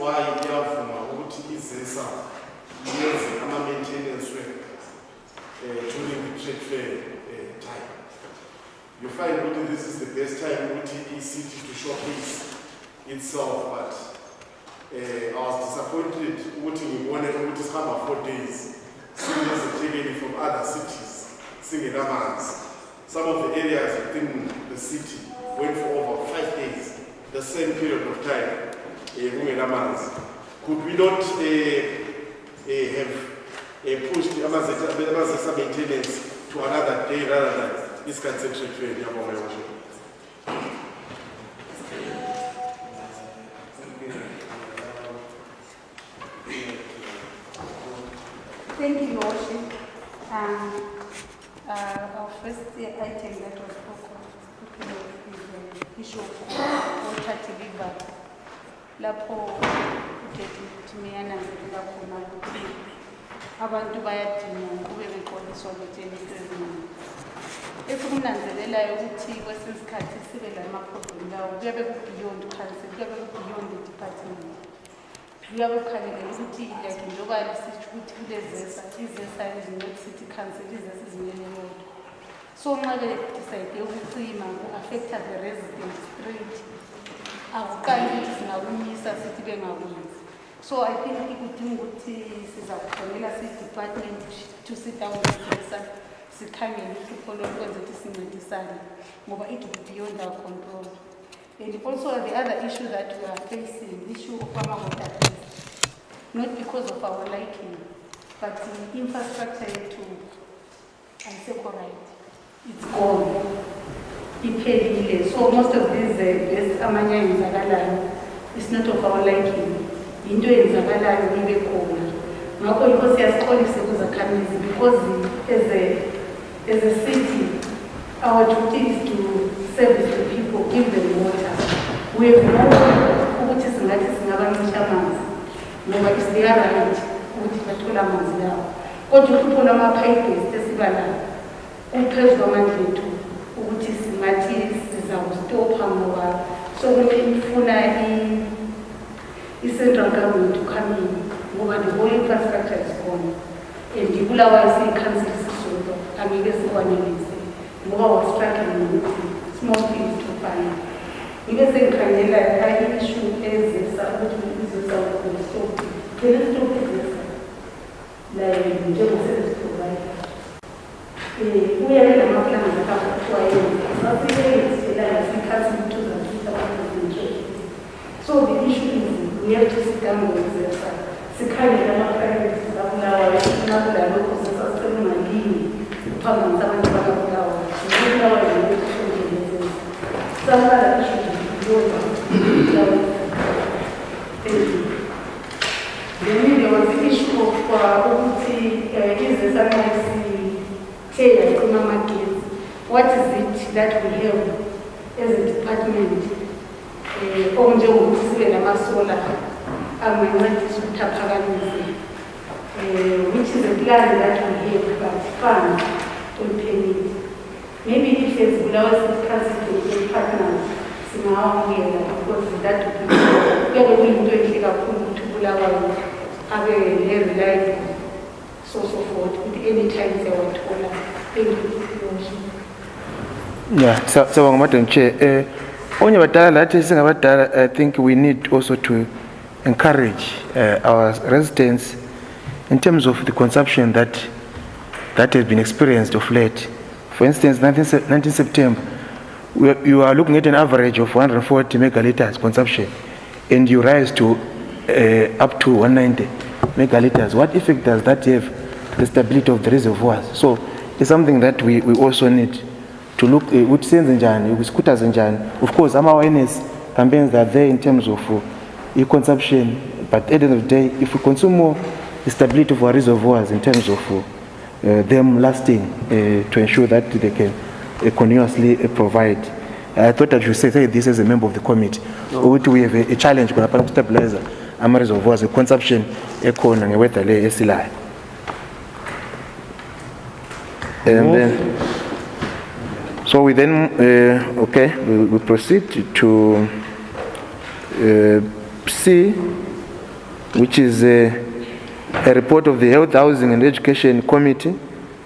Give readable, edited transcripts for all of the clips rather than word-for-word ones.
why iyavuma ukuthi izesa yenze ama-maintenance work during the trade fair time. You find that this is the best time city to showcase itself, but I was disappointed ukuthi ngibone ukuthi sihamba 4 days sinezithekeli from other cities singenamanzi. Some of the areas within the city went for over 5 days, the same period of time kungenamanzi. Could we not have pushed the Amazesa maintenance to another day rather than this concentrate fair? Thank you, Lordship. Our first item that was spoken of is the issue of water delivery. Lapho uthethimiyana khona ukuthi abantu bayadinga kube beqondiswa betshengisa eziningi. Esikunanzelelayo ukuthi kwesinye isikhathi sibe lama-problem lawo kuyabe ku-beyond council, kuyabe ku-beyond the department. Kuyabe kukhangelele ukuthi like njengoba lisitsho ukuthi kulezesa, izesa ezinyoti city council, izesa ezinyene yodwa. So nxa be-decide ukucima ku-affecta the resident straight, akuqali ukuthi singakumisa sithi bengakwenzi. So I think ikudinga ukuthi sizakufonela si-department to sit down nezesa sikhangele uhlupho lokwenza ukuthi sincedisane ngoba it will be beyond our control. And also the other issue that we are facing, the issue of our water test, not because of our liking, but the infrastructure to unseparate. It's gone. So most of these best amanya inzakalayo is not of our liking. Into inzakalayo ibe khona. Ngakho inkosi yasixolisa kuzakhamizi because as a city, our duty is to service the people, give them water. We have no ukuthi singathi singabancisha amanzi ngoba is their right ukuthi bathole amanzi lawo. Kodwa uhlupho lwama-pipe esiba lawo uphezu kwamandla ethu ukuthi singathi sizawustopha ngoba sokuifuna i-central government to come in ngoba the whole infrastructure is gone. And Bulawayo siyi-council sisodwa angeke sikwanelise ngoba was struggling ukuthi small things to find. Ngibe sengikhangela i-issue ezesa ukuthi izesa stop. Can you stop izesa? Like njengo-service provider. Kuyabe lamaplani zakuthiwa yenza. Sasiyenzelayo sikhathi kuthuza so the issue is we have to sit down with izesa. Sikhangela ama-priorities abulawayo sinabula lokho sesasemalini uphambanisa abantu bakabulawayo. Bulawayo some other issues then there was the issue of ukuthi izesa what is it that we have as a department okunjengokuthi sibe namasola angancedisa ukuthi aphakamise which is a plan that we have but funds don't permit. Maybe if there's Bulawayo City partners, because that we are going to take a to Bulawayo, have a reliable source of water with any time they want to hold. Thank you. Yeah, so Madam Chair, I think we need also to encourage our residents in terms of the consumption that has been experienced of late. For instance, 19 September, you are looking at an average of 140 megaliters consumption, and you rise to up to 190 megaliters. What effect does that have the stability of the reservoirs? So it's something that we also need to look with sense with scooters and of course, some awareness campaigns are there in terms of consumption, but at the end of the day, if we consume more, the stability of our reservoirs in terms of them lasting to ensure that they can continuously provide. I thought that you say this as a member of the committee. We have a challenge to stabilize our reservoirs, the consumption and weather. And then, so we then, we proceed to see which is a report of the Health, Housing and Education Committee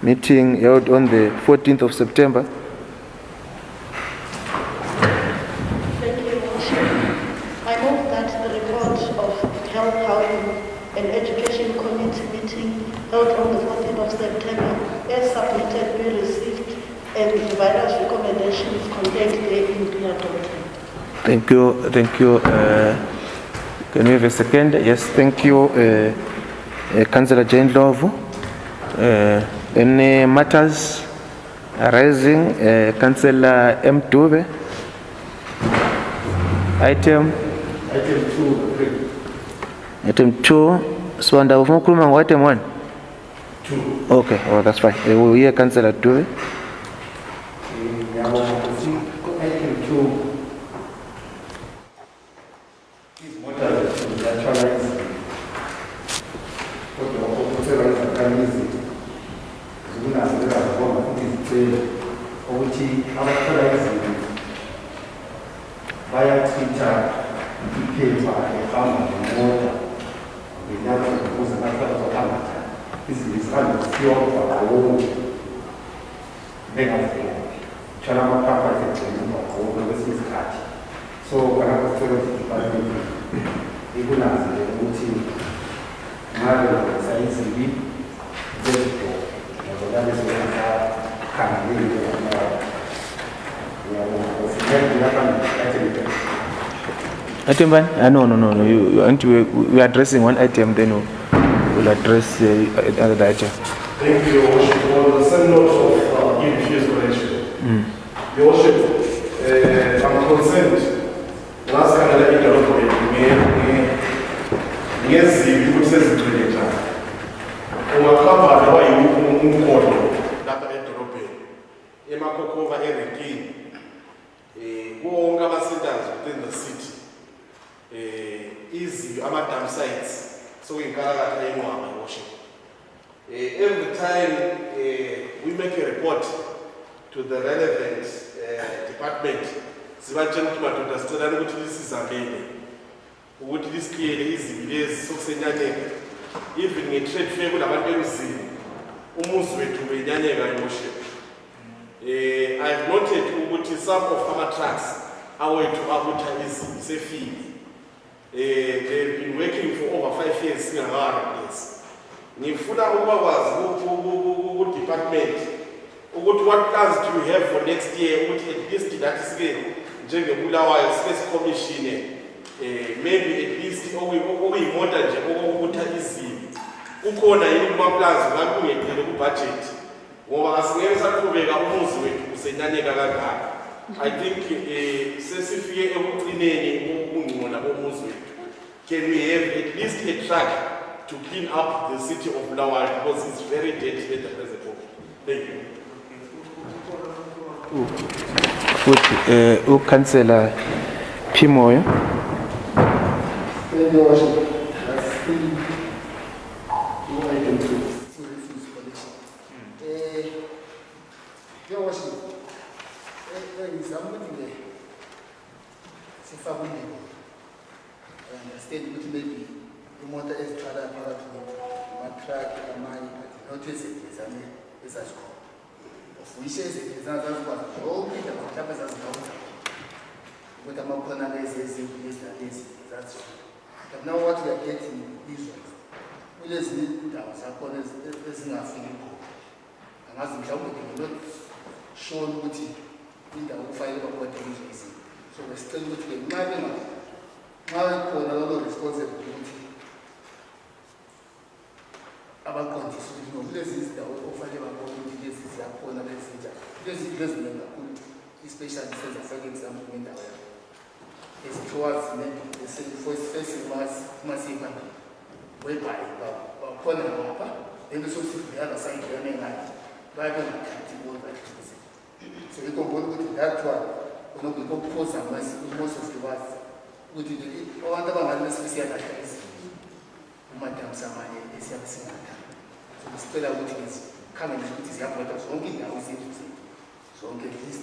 meeting held on the 14th of September. Thank you, Your Worship. I move that the report of Health, Housing and Education Committee meeting held on the 14th of September as submitted be received and the various recommendations contained therein be adopted. Thank you. Can we have a second? Yes, thank you, Councillor Jane Love. Any matters arising? Councillor M. Dube. Item 2. So, under item 1? 2. Okay, oh, that's fine. We'll hear Councillor Dube. Item 2 is moderate to naturalize kodwa ukusebenza kamizi zikunanzelela ngibona futhi izicelo ukuthi abathola izinto bayachitha iphepha ehamba ngemoto ngenyanga ukuze bazohamba njani izinto zihambe zisiwa kwawonke bengazivela Chala mapapa zingcina ngokuba kwesinye isikhathi so kana kusithola izibalulekile ikunanzele ukuthi ngabe sayizibi zezinto ngizona besenza khangile Item 1? No. We are addressing one item, then we'll address another item. Thank you, Your Worship. On the same note of infused collection, Your Worship, I'm concerned. Last time I let you know, yes, you could say it's really time. Ungakhamba loba umkhodo lapha edolobheni emakhokhova erenkini kuwonke ama-centers within the city ama-dam sites sokuyinkalakatha yenqwaba, Your Worship. Every time we make a report to the relevant department, sibatshela ukuthi madoda sicelani ukuthi lisizamele ukuthi lisicleare izibi lezi sokusenyanyeka. Even nge-trade fair kulabantu emzini umuzi wethu benyanyeka, Your Worship. I've noted ukuthi some of ama-trucks awethu abutha izibi sefile. They've been working for over 5 years singaka-replace. Ngifuna ukwazi ku-department ukuthi what plans do you have for next year ukuthi at least nathi sike njengebulawayo sike sikomishine maybe at least okuyimota nje okubutha izibi kukhona yini kuma-plans ngabe kungeqile ku-budget ngoba asingeke saqhubeka umuzi wethu usenyanyeka kangaka. I think sesifike ekuqineni ubungcono bomuzi wethu. Can we have at least a truck to clean up the city of Bulawayo because it's very dirty at the present moment? Thank you. Councillor P. Moyo. Thank you, Worship. That's still item 2. Your Worship, I understand which maybe the motor is trying to track my notice it is a school. Of which is it is another one. All the happens as well. What I'm going to is that's true. But now what we are getting is we just need that was upon us nothing. And as the job we not show what in the file of what is easy. So we're still with the mapping. Now we call another responsibility about conditions. No, this is the offer about this is a corner messenger. This is the especially for example, when the is towards maybe the first massive whereby corner then the other side, the other so you can go with that one, we go post and most of the words. We did it, or other one, let's see that is Madame Samani, is a singer. So the speller which is coming, which is the point of smoking, I was able to say. So, okay, this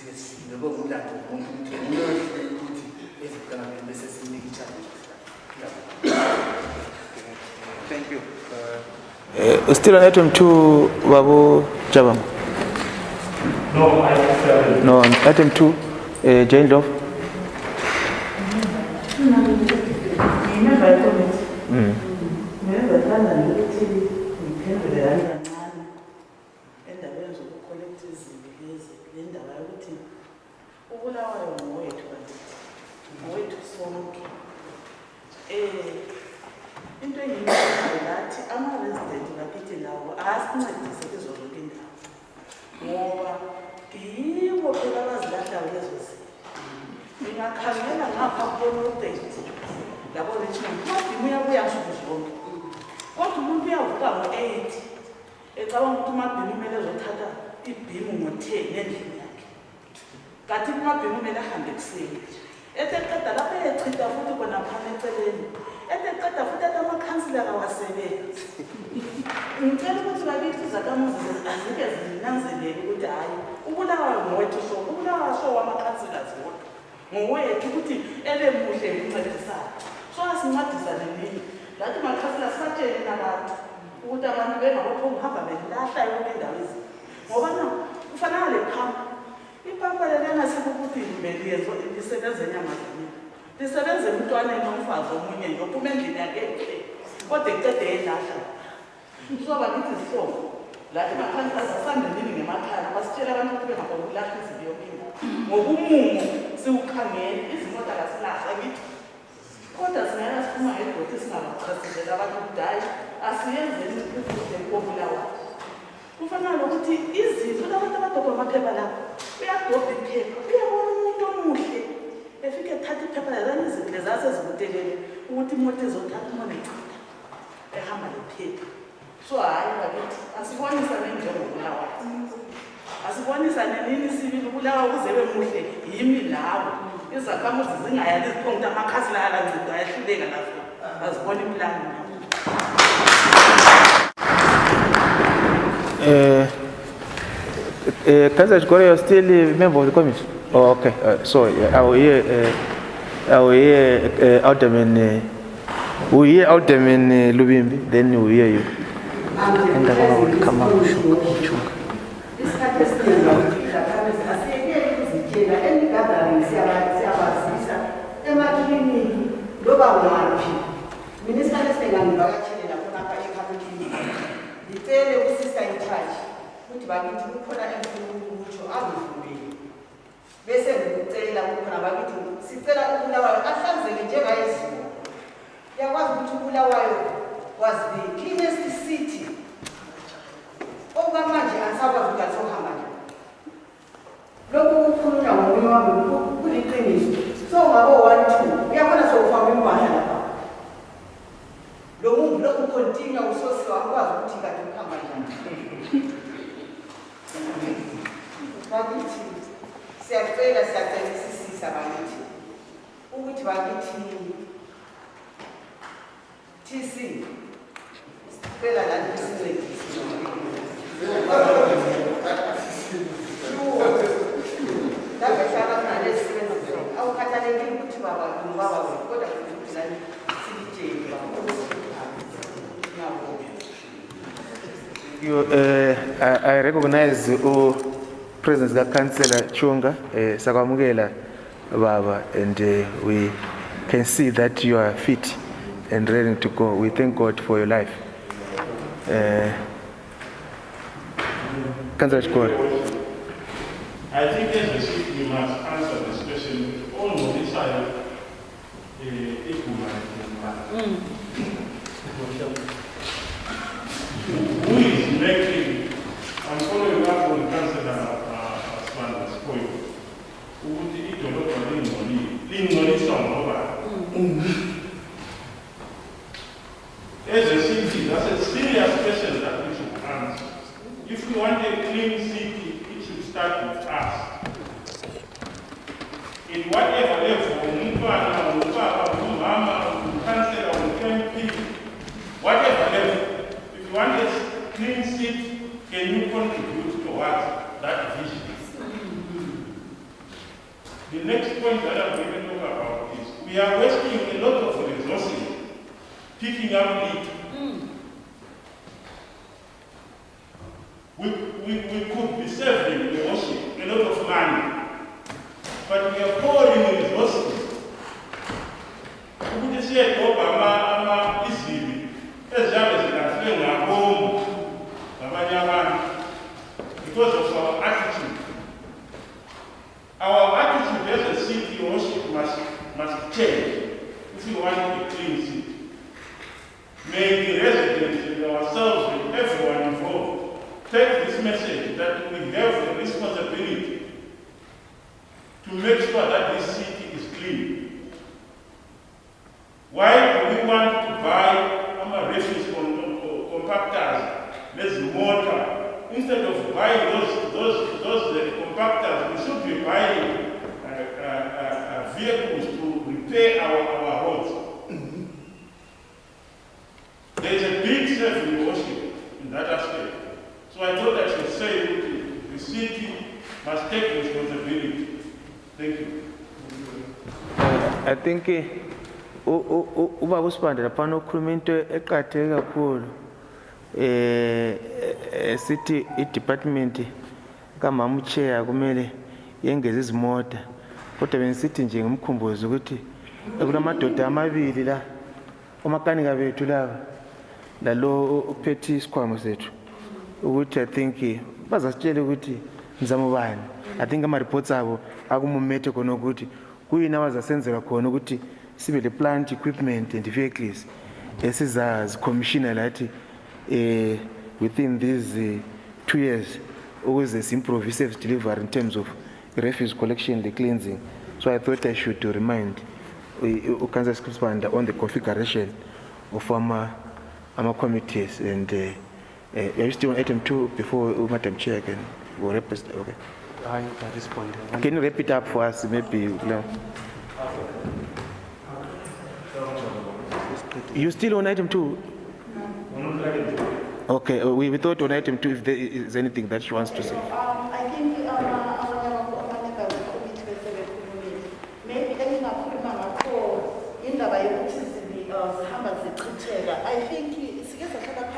is the book that is going to be necessary challenge. Thank you. Still on item 2, Babu Jabam. No, I think No, on item 2, Jane Love. Ngingathanda ukuthi ngiphendulelane kancane endabeni zokukolekta izinto lezi, le ndaba yokuthi uBulawayo ngowethu kanti ngowethu sonke. Into engiyibona lathi ama-resident bakithi lawo asincedise kuzo zonke indawo ngoba yibo phela abazilahlayo lezo zinto. Ngingakhangela ngapha kunotethi yabo Richmond madimu uyabuya nsuku zonke kodwa umuntu uyavuka ngo-8 ecabanga ukuthi umabhimu kumele ezothatha ibhimu ngo-10 endlini yakhe kanti umabhimu kumele ahambe ekuseni eteqeda lapho eyechitha futhi khona phana eceleni eteqeda futhi athi amakhansila kawasebenzi. Ngicela ukuthi bakithi izakhamuzi azike zinanzelele ukuthi hhayi uBulawayo ngowethu so uBulawayo so wamakhansila zodwa ngowethu ukuthi elemuhle ngikuncedisayo so asincedisane nini lathi makhansila sibatshele nabantu ukuthi abantu bengabophonga uhamba belahla yonke indawo ezi ngoba na kufanele lephampa iphampa lelengasekokuthi liyenzo lisebenze enyamazini lisebenze emntwaneni omfazi omunye yophuma endlini yakhe kodwa ekucede yelahla so bakithi zihlobo lathi makhansila sasandelini ngemakhaya basitshela abantu ukuthi bengabona ukulahla izinto yonke indawo ngoba umumo siwukhangele izimota kasilahla kithi kodwa singena siphuma ngedoti singabachasisela abantu ukuthi hayi asiyenzeni izinto koBulawayo. Kufanele ukuthi izinto labantu abadobha amaphepha lapho uyadobha iphepha uyabona umuntu omuhle efike ethatha iphepha lezana izinto lezasezikutelele ukuthi imoto ezothatha umona echitha ehamba lephepha. So hayi bakithi asibonisane njengoBulawayo asibonisane nini sibili uBulawayo ukuze bemuhle yimi lawo izakhamuzi zingayali ziphonga amakhasi la alancida ayahluleka nazo azibona implani. Councillor Chikore, you're still a member of the committee? Oh, okay. Sorry, I will hear Alderman Lubimbi, then we will hear you. And the one will come out. Ngicele usista in charge ukuthi bakithi kukhona emfunukutsho angivumeli bese ngicela ukukhona bakithi sicela uBulawayo ahlanzeke njengayezimo. Yakwazi ukuthi uBulawayo was the cleanest city okwamanje asakwazi ukuthi asohamba nje lokhu kukhulunywa ngomunye wami kuliqiniso. So ngabo 1-2 uyabona sokufaka impahla lapha lo muntu lokhu continue usosiwa akwazi ukuthi kade ukuhamba njani. Bakithi siyacelisisisa bakithi ukuthi bakithi TC sicela la sincedise lapho hlala khona lesisebenzi awukhathalekile ukuthi baba kodwa futhi lani silitsheli I recognize the presence of Councillor Chunga, Sakamugela Baba, and we can see that you are fit and ready to go. We thank God for your life. Councillor Chikore. I think as a chief, you must answer this question on this side. Who is making, I'm following up on Councillor Asman's point. Who would eat a lot of Lingoli song over? As a city, that's a serious question that we should answer. If we want a clean city, it should start with us. In whatever level, councillor, MP, whatever level, if you want a clean city, can you contribute towards that vision? The next point that I'm going to talk about is we are wasting a lot of resources picking up lead we could be saving the worship a lot of money, but we are pouring resources. Ukuthi siyedobha izili eziyabe zilahliwe ngabomu ngabanye abantu because of our attitude. Our attitude as a city worship must change if we want a clean city. May the residents and ourselves and everyone involved take this message that we have a responsibility to make sure that this city is clean. Why do we want to buy refuse compactors, less mortar? Instead of buying those compactors, we should be buying vehicles to repair our roads. There is a big self worship in that aspect. So I thought I should say that the city must take responsibility. Thank you. I think uba usibandela phana ukhuluma into eqatheke kakhulu sithi i-department kamama uchair kumele yengeze izimota kodwa benisithi nje ngimkhumbuzo ukuthi kunamadoda amabili la omakanika bethu laba lalo uphethe isikhwama sethu ukuthi I think bazasitshela ukuthi nizama ubani. I think ama-reports abo akumumethe khona ukuthi kuyini abazasenzela khona ukuthi sibe le plant equipment and vehicles esizazicommissiona lathi within these 2 years ukuze simprove service delivery in terms of refuse collection, the cleansing. So I thought I should remind Kansas Scripsbanda on the configuration of our committees and are you still on item 2 before Madam Chair can wrap it? Okay. I respond. Can you wrap it up for us maybe now? You still on item 2? Okay, we thought on item 2 if there is anything that she wants to say. I think maybe I think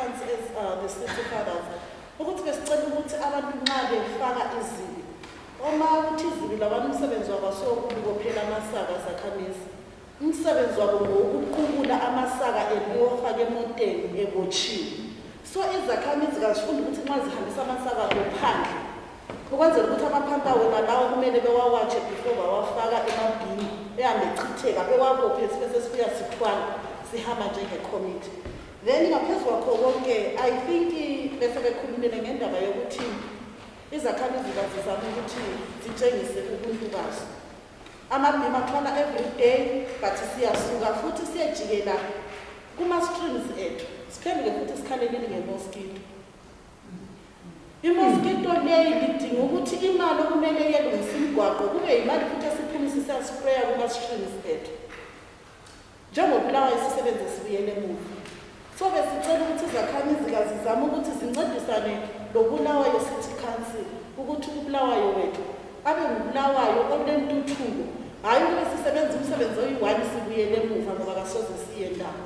as the city fathers ukuthi besicela ukuthi abantu nxa befaka izibi uma ukuthi izibi labantu umsebenzi wabo sokubophela amasaka zakhamisi umsebenzi wabo ngokuqhubula amasaka ebiyofaka emoteni ebotshiwe. So izakhamizi kazifunda ukuthi nxa zihambisa amasaka ngophandle ukwenzela ukuthi amaphampa wona lawo kumele bewawatshe before bawafaka emabhini ehambe echitheka bewabophe sibese sibuya sithwala sihamba njengecommittee. Then ngaphezu kwakho konke I think bese bekhulumile ngendaba yokuthi izakhamizi bazizama ukuthi zitshengise ubuntu bazo. Amabhima athwala every day but siyasuka futhi siyejikela kuma-streams ethu siphenduke futhi sikhalelile nge-mosquito. I-mosquito leyi lidinga ukuthi imali okumele yelungisa imigwaqo kube yimali futhi esiphumisa siyaspraya kuma-streams ethu njengobulawayo sisebenze sibuyele emuva. So besicela ukuthi izakhamizi zizame ukuthi zincedisane noBulawayo City Council ukuthi uBulawayo wethu abe nguBulawayo onentuthuko hayi ukuthi sisebenze umsebenzi oyi-1 sibuyele emuva ngoba kasoze siye ndawo.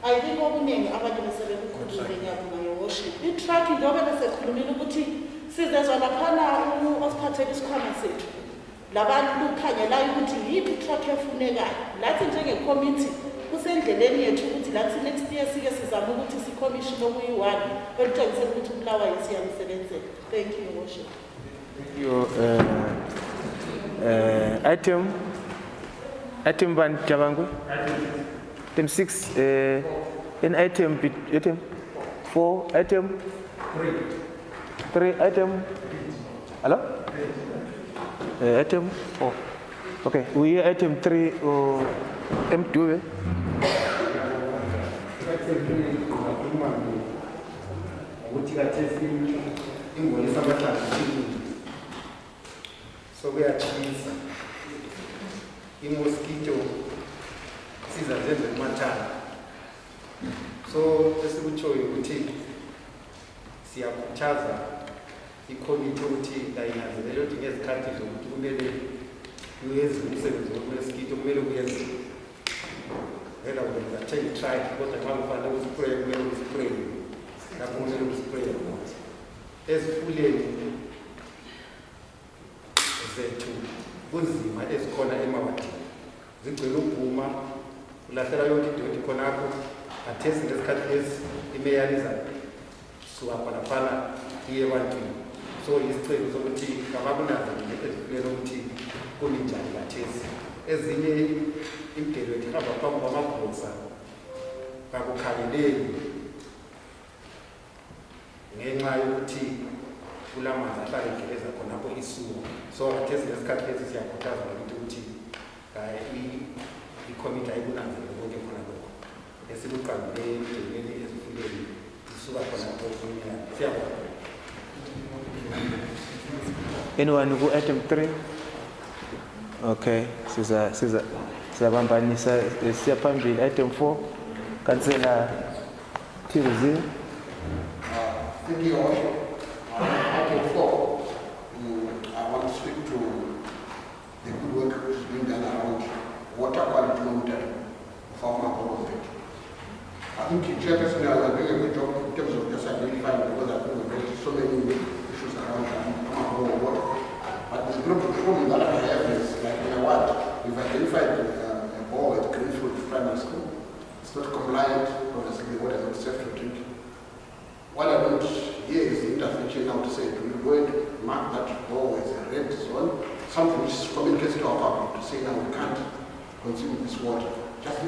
I think okuningi abantu besebekukhulumile ngiyabonga nge-worship. I-truck njengoba besekhulumile ukuthi sizezwa laphana osiphathele isikhwama sethu labantu lukhangelayo ukuthi yiphi i-truck efunekayo lathi njenge-committee kusendleleni yethu ukuthi lathi next year sike sizama ukuthi si-commission okuyi-1 olutshengisela ukuthi uBulawayo siyamsebenzela. Thank you, worship. Thank you. Item 1 Jabangwe. Item 6 in item 4 item 3 item hello item 4. Okay, we hear item 3 M2. So we are cheese. Mosquito sizazenza kumathala. So esikutshoyo ukuthi siyakhuthaza i-committee ukuthi ayinanzelele ukuthi ngezikhathi zokuthi kumele uyenze umsebenzi womosquito kumele uyenze. Vela wenza take try kodwa nxa kufanele uspray kumele uspray. Lapho kumele uspray. ezifuleni zethu kunzima ezikhona emawadini zigcwele ukuguma ulahlela yonke idoti khonapho athesi ngesikhathi lesi imeyaliza suka khonafana iye ebantwini so isicelo sokuthi kabakunanzelele ezifuleni ukuthi kuninjani kathesi ezinye impilo ihamba phambi kwamabhosa kakukhangeleli ngenxa yokuthi kulamanzi ahlala egeleza khonapho isuku so athesi ngesikhathi lesi siyakhuthaza ukuthi ikomiti ayikunanzelele konke khona lokho esikuqangele emdelweni ezifuleni isuka khonapho kunyana siyabona. Anyone who item 3? Okay, sizabambanisa siya phambili item 4. Councillor Tiruzi. Thank you all. Item 4, I want to speak to the good work being done around water quality monitoring for our government. I think the chairperson has done a good job in terms of just identifying because I think there are so many issues around our water. But the problem that I have is like in a ward, we've identified a bore at Greenfield Primary School. It's not compliant, obviously the water is not safe to drink. What I don't hear is the intervention now to say, we go and mark that bore as a red zone, something which communicates to our public to say now we can't consume this water. Just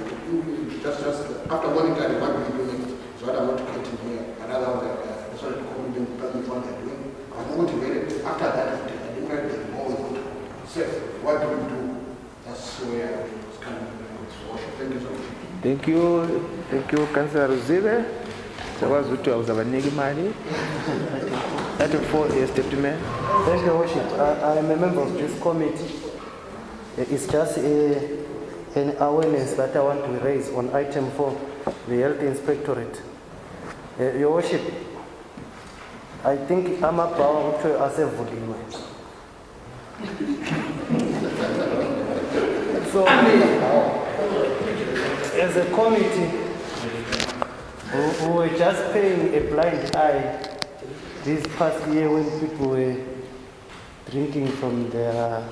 after monitoring what we're doing, so what I'm not getting here, another one that that's what the community doesn't want they're doing. I'm motivated. After that, I think the bore is not safe. What do we do? That's where it's kind of thank you so much. Thank you, Councillor Ruzibe. Item 4, yes, Deputy Mayor. Thank you, Worship. I am a member of this committee. It's just an awareness that I want to raise on item 4, the Health Inspectorate. Your Worship, I think I'm about to ask everyone. So, as a committee, we were just paying a blind eye this past year when people were drinking from their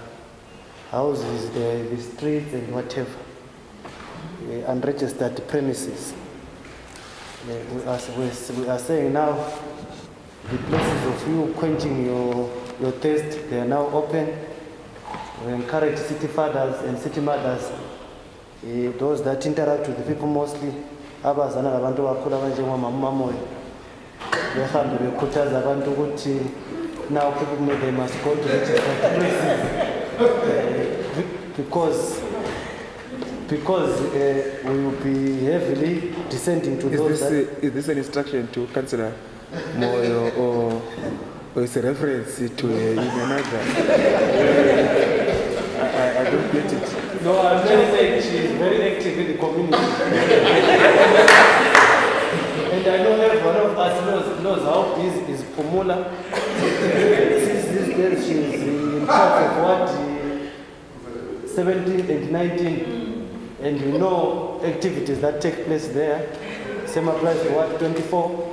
houses, the streets and whatever, unregistered premises. We are saying now the places of you quenching your thirst, they are now open. We encourage city fathers and city mothers, those that interact with the people mostly, abazana labantu bakhula kanjengomama Moyo, behambe bekhuthaza abantu ukuthi now people they must go to registered places because we will be heavily descending to those. Is this an instruction to Councillor Moyo or is a reference to another? I don't get it. No, I'm just saying she is very active in the community. And I know every one of us knows how busy is Pomula. Since these days she is in charge of what 17 and 19. And we know activities that take place there. Same applies to what 24.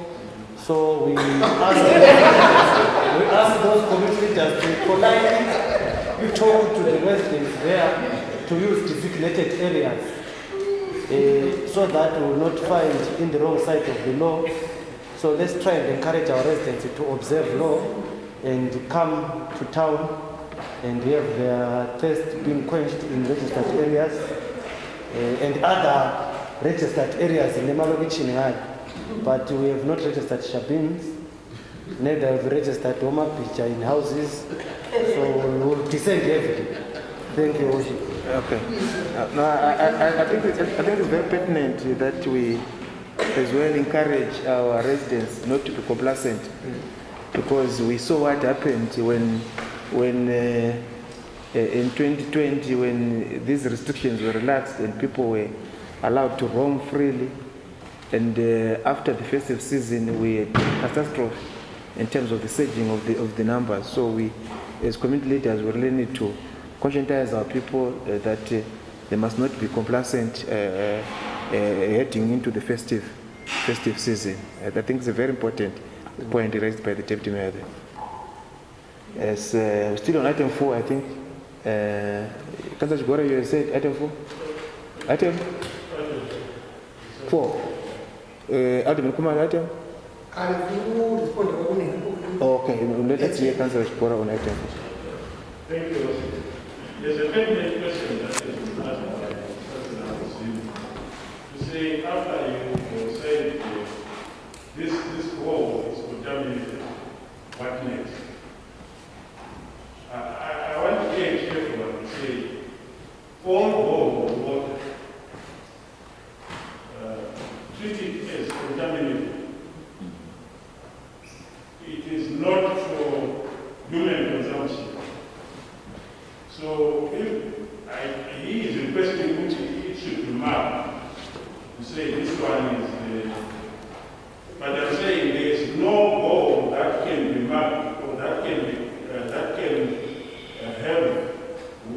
So we ask those community leaders to politely talk to the residents there to use designated areas so that we will not find in the wrong side of the law. So let's try and encourage our residents to observe law and come to town and have their thirst being quenched in registered areas and other registered areas in Nemalogichinai. But we have not registered Shabins, neither have registered Oma Picha in houses, so we will descend heavily. Thank you, Worship. Okay. No, I think it's very pertinent that we as well encourage our residents not to be complacent, because we saw what happened when in 2020 when these restrictions were relaxed and people were allowed to roam freely, and after the festive season we had a catastrophe in terms of the surging of the numbers. So we as community leaders we really need to conscientize our people that they must not be complacent heading into the festive season. I think it's very important. point raised by the Deputy Mayor there. Yes, still on item 4, I think. Councillor Chibora, you said item 4? Item 4. Alderman Kumar, item? I will respond to the Okay, let's hear Councillor Chibora on item 4. Thank you. There's a pertinent question that is asked by President Al-Wazir. You say, after you said this wall is contaminated, what next? I want to be careful when you say, all wall of water, treated as contaminated. It is not for human consumption. So if he is requesting which it should be marked, to say this one is, but I'm saying there is no goal that can be marked or that can have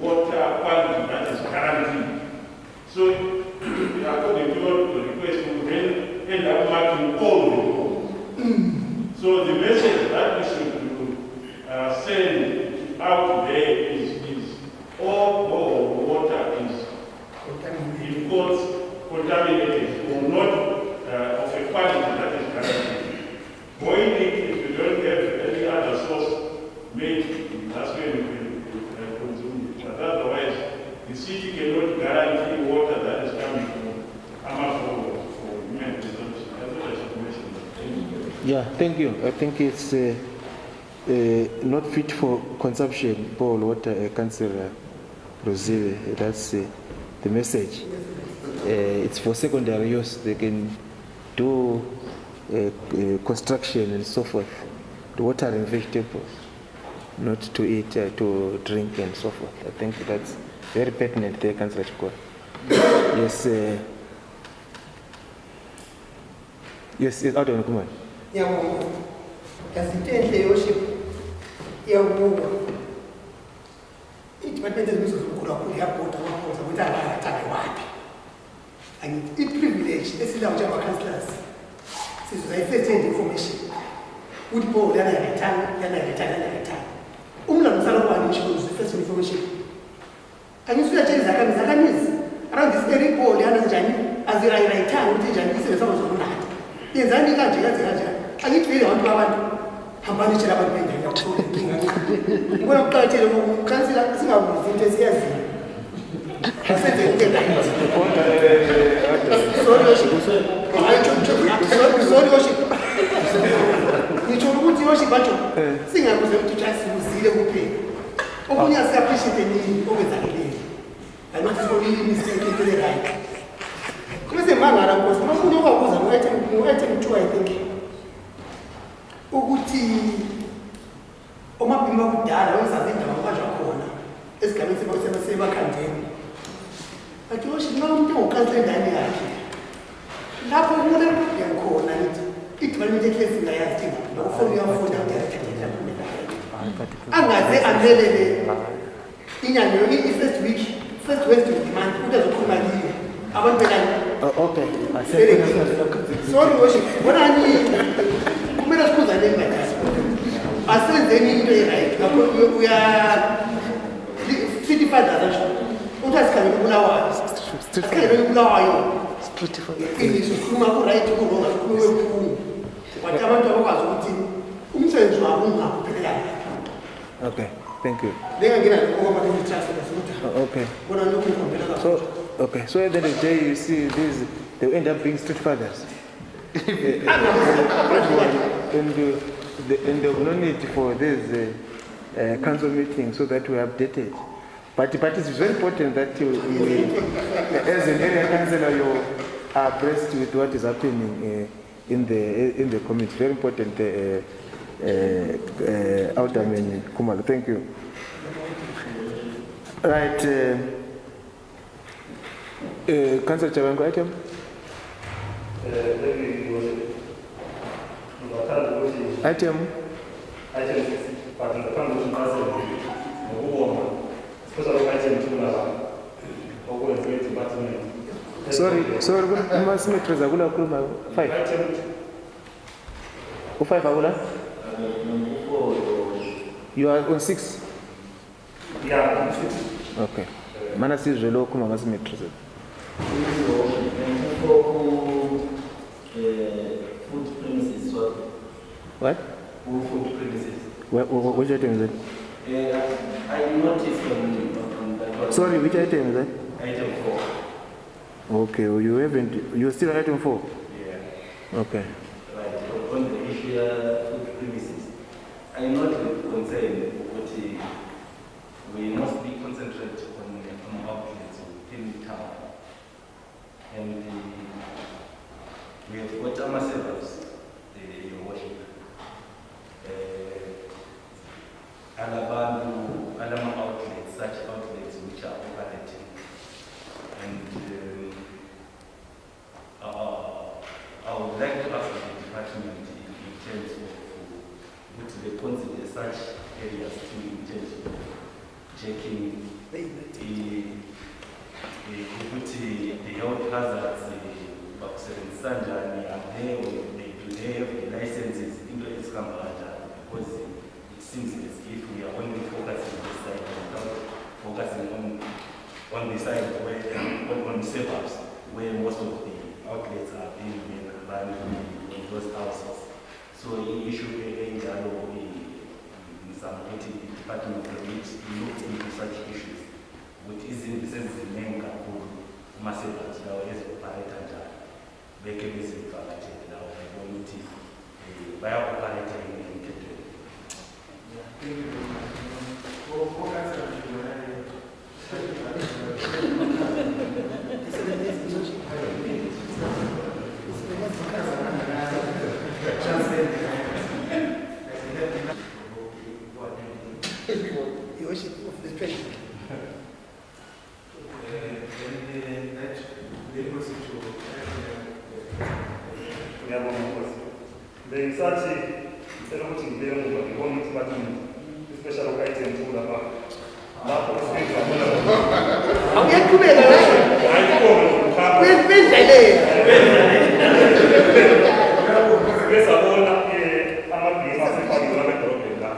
water quality that is guaranteed. So according to your request, we will end up marking all the goals. So the message that we should send out there is all boiled water is in quotes contaminated or not of a quality that is guaranteed. Boiling, if you don't have any other source made, that's when you can consume it. But otherwise, the city cannot guarantee water that is coming from Amafo for human consumption. I thought I should mention that. Yeah, thank you. I think it's not fit for consumption, boil water, Councillor Rosile. That's the message. It's for secondary use. They can do construction and so forth. The water and vegetables, not to eat, to drink and so forth. I think that's very pertinent there, Councillor Chikwa. Yes. Yes, Alderman Kumar. Yawonga. Yazintenhle yoship yawonga. Idepartment ezimizozukulu kakhulu yabhoda amaphosa ukuthi angathanda wapi. And i-privilege esilawo njengama-councillors sizayifethe information ukuthi bo lana yangayithanda. Umlando usalokubani ngisho first information. Angisuyatshela izakhamizi around this area bo lana njani azirayithanga ukuthi njani isebenzisa zokunatha. Yenzani kanje kanje. Angithwele abantu hambani tshela abantu bengena ukuthola inkinga. Ngibona ukuqathele ukukhansela singabuzi into esiyaziyo. Asenze into engayizi. Sorry worship. Ngitsho ukuthi worship bathi singakuze ukuthi jasibuzile kuphela. Okunye asiyappreciate nini okwenzakeleyo. Not for any mistake into the right. Kuse mangala because mafuna ukwakuza ngo-item 2 I think. Ukuthi omabhimi bakudala wenzaze indaba kubanjwa khona esigabeni sebakhandeni. Athi oshi noma umuntu ongukhansela endani yakhe. Lapho kule yakhona idepartment ehlezi ngayazi thina ngokufuna uyafunda ngiyathetha angaze amelele inyanga i-first week first Wednesday of the month ukuthi azokhuluma kiyo abantu belani. Okay. Sorry worship. Bonani kumele sikhuzane ngadazi. Asenzeni into right ngakho uya city fathers asho. Uthi asikhangele Bulawayo. Asikhangele Bulawayo. Street fathers. Isikhuluma ku right ku wrong asikhulume ukuphuma. Wathi abantu abakwazi ukuthi umsebenzi wabo ungakuphelela. Okay, thank you. Okay. So, okay. So at the end of the day, you see these, they end up being street fathers. And there's no need for this council meeting so that we are updated. But it's very important that you, as an area councillor, you are abreast with what is happening in the community. Very important. Alderman Kumalo, thank you. Right, Councillor Chabango, item. Item. Sorry, you must make Rezagula Kuruma 5. U5 Abula? Number 4, You are on 6? Yeah. Okay. Mana sizwe lokhu mangasimetrize. food premises, What? food premises. Which item is that? I noticed on that one. Sorry, which item is that? Item 4. Okay, well, you're still at item 4? Yeah. Okay. Right, on the issue of food premises, I note with concern that we must be concentrated on outlets within town. And we have got ourselves, your worship. Alama outlets, such outlets which are operating. And I would like to ask the department in terms of what they consider such areas to in terms of checking the health hazards, Sanjani, and they have the licenses into Escambata, because it seems as if we are only focusing on this side without focusing on the side where on the suburbs where most of the outlets are being run in those houses. So the issue in some department which looks into such issues, which is in the sense the main massive now is operator make a visit now community by operator in Your worship of the president. Bengisathi ngicela ukuthi ngibeke emuva ngibone ukuthi bathi i-special item tool lapha lapho singabona Awuyaqhubeka hayi konke ukukhamba kwendlele. besabona amabhizinisi asefakiwe lapha edolobheni la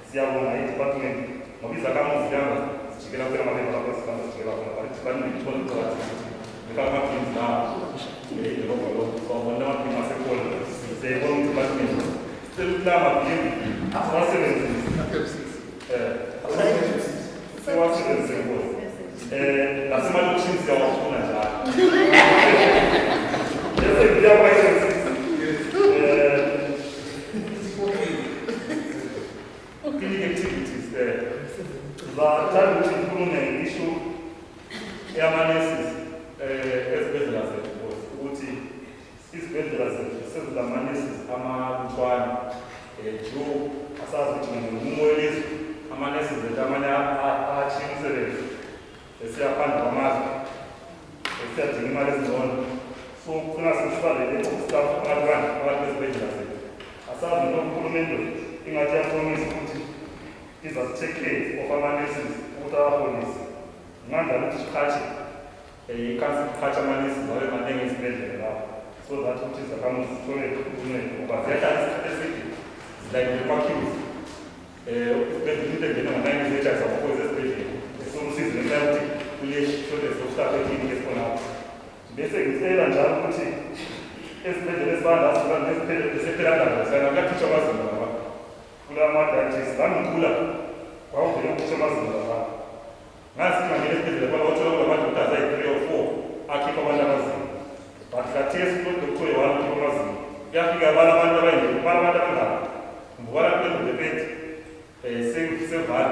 siyabona i-department ngoba izakhamuzi ziyanga zijikela kuphela amabheka lapho sibanda zijikela khona but department ithola ukuthi ngifaka amabhizinisi la edolobha lo sawabona amabhizinisi asekhona siyabona ukuthi department selulama bhizinisi asebenzisi sewasebenzise ngoba nasemalokishini siyawafuna njalo bese ngiyakwazi clinic activities zathanda ukuthi ngikhulume ngisho eyamanesi ezibhedlela zethu ukuthi izibhedlela zethu sezilamanesi amalutshwana jo asazi ukuthi ngumoyelizwe amanesi zethu amanye atshiya umsebenzi esiyaphandle kwamazwe esiyadinga imali ezingcono so kufuna sisibalele staff abantwana abantu bezibhedlela zethu asazi noma uhulumende ingathi yapromisa ukuthi take care of amanesi ukuthi abaholise ngandala ukuthi sikhathi ikhathi amanesi ngawe maningi ezibhedlela lapho so that ukuthi izakhamuzi zithole uncedo ngoba ziyahlala isikhathi eside zilayile kwakhiwe isibhedlela into engena ngo-9 zetshayisa ngaphozi esibhedlela esomsizi ngenxa yokuthi kule-shortage of staff eklinikhi esikhonapho bese ngicela njalo ukuthi ezibhedlela esibanda esephelangalo sana kuyakhitshwa amazinga lapha kula ma-diatis ngangikhula kwawuvele ukukhitshwa amazinga lapha ngazi ngangena esibhedlela kwala wathola kula madokotors ayi-3 or 4 akhipha abantu amazinga but khathesi udoktor one ukhipha amazinga kuyafika abantu abangaka mbukala kulendodephethe sevala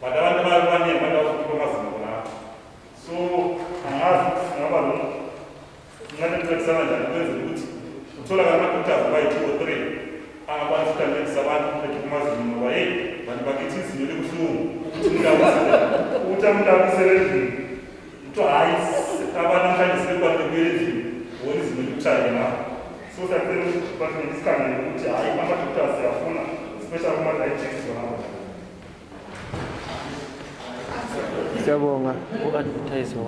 but abantu abaningi abantu abakhipha amazinga khonapho so angazi ngaba lo ngabe kuxekisana njani kwenzela ukuthi utholakala ama-doctors abayi-2 or 3 angakwazi ukuthi ancedise abantu bekhipha amazinga ngoba heyi bantu bakithi izinyo libuhlungu ukuthi umuntu akusebenzini kuthiwa hhayi abantu namhlanje sebebalulekile endlini wona izinyo libutshaye ngapho so siyacela ukuthi bathenge isikhangele ukuthi hhayi ama-doctors siyafuna especially kuma-diatrics zonabo Siyabonga.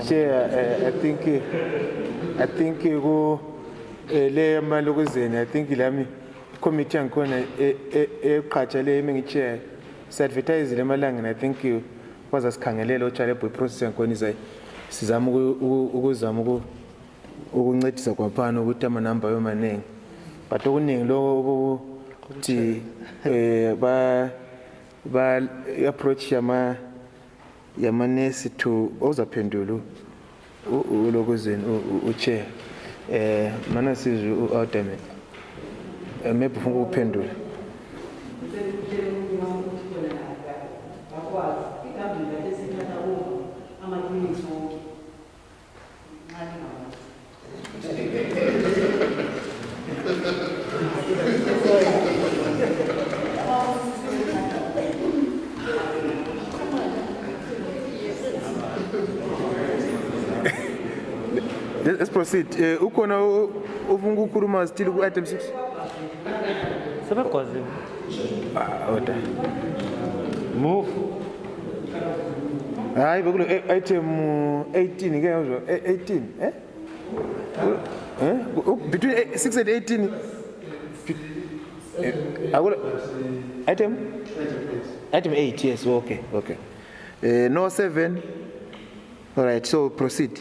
Chair, I think ku le malokuzeni I think lami committee yangikhona eqhatsha le mengichair si-advertise le malanga, I think bazasikhangelelela otshale boy process yangikhona sizama ukuncedisa kwaphana ukuthi amanamba yomaningi, but okuningi lokho ukuthi ba approach yamanesi to ozaphendula ulokuzeni uchair mana sizwe u-Adam maybe ufuna ukuphendula. Let's proceed. Ukona ufuna ukukhuluma still ku item 6? Sebekwazi. Order. Move. Hayi bekulo item 18 ke yazo 18 between 6 and 18 item 8, yes, okay. No 7. All right, so proceed.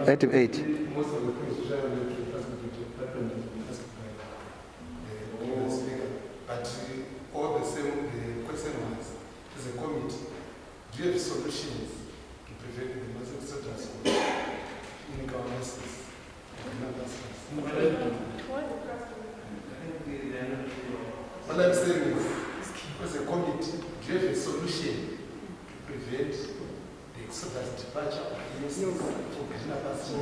Item 8. Most of the things which are related to happened but all the same, the question was, as a committee, do you have solutions to prevent the massive exodus of clinical nurses and others? What I'm saying is, as a committee, do you have a solution to prevent the exodus departure of nurses for clinical nurses?